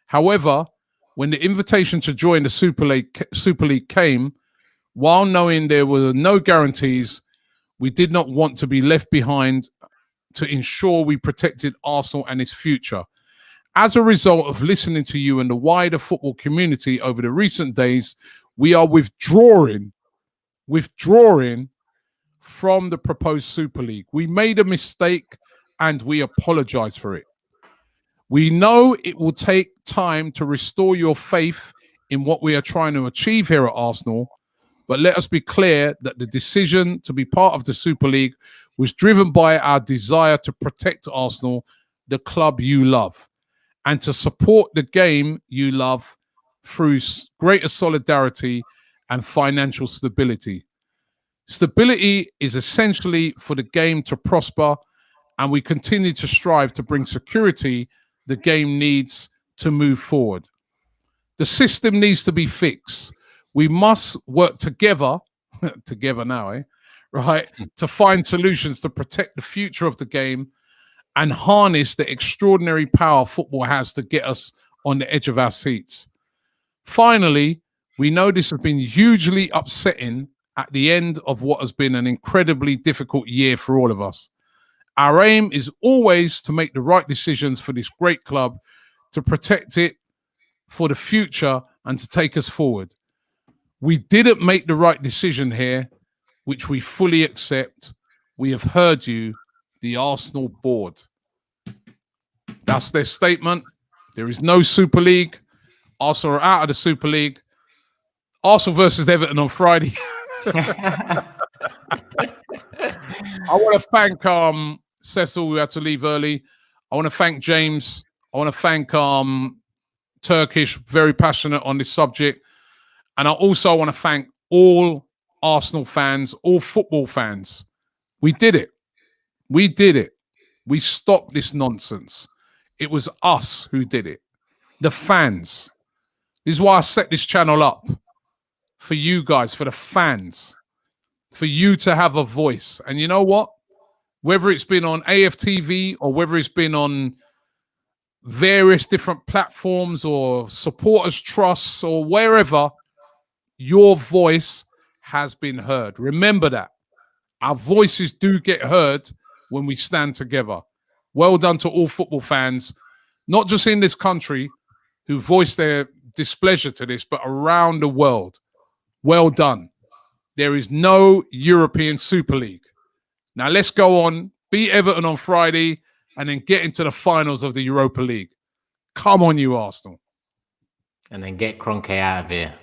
However, when the invitation to join the Super League came, while knowing there were no guarantees, we did not want to be left behind to ensure we protected Arsenal and its future. As a result of listening to you and the wider football community over the recent days, we are withdrawing from the proposed Super League. We made a mistake and we apologize for it. We know it will take time to restore your faith in what we are trying to achieve here at Arsenal, but let us be clear that the decision to be part of the Super League was driven by our desire to protect Arsenal, the club you love, and to support the game you love through greater solidarity and financial stability. Stability is essentially for the game to prosper, and we continue to strive to bring security the game needs to move forward. The system needs to be fixed. We must work together now, right, to find solutions to protect the future of the game and harness the extraordinary power football has to get us on the edge of our seats. Finally, we know this has been hugely upsetting at the end of what has been an incredibly difficult year for all of us. Our aim is always to make the right decisions for this great club, to protect it for the future and to take us forward. We didn't make the right decision here, which we fully accept. We have heard you, the Arsenal board. That's their statement. There is no Super League. Arsenal are out of the Super League. Arsenal versus Everton on Friday. I want to thank Cecil, who had to leave early. I want to thank James. I want to thank Turkish, very passionate on this subject. And I also want to thank all Arsenal fans, all football fans. We did it. We did it. We stopped this nonsense. It was us who did it. The fans. This is why I set this channel up. For you guys, for the fans. For you to have a voice. And you know what? Whether it's been on AFTV or whether it's been on various different platforms or supporters trusts or wherever, your voice has been heard. Remember that. Our voices do get heard when we stand together. Well done to all football fans, not just in this country, who voiced their displeasure to this, but around the world. Well done. There is no European Super League. Now let's go on, beat Everton on Friday, and then get into the finals of the Europa League. Come on, you Arsenal. And then get Kroenke out of here.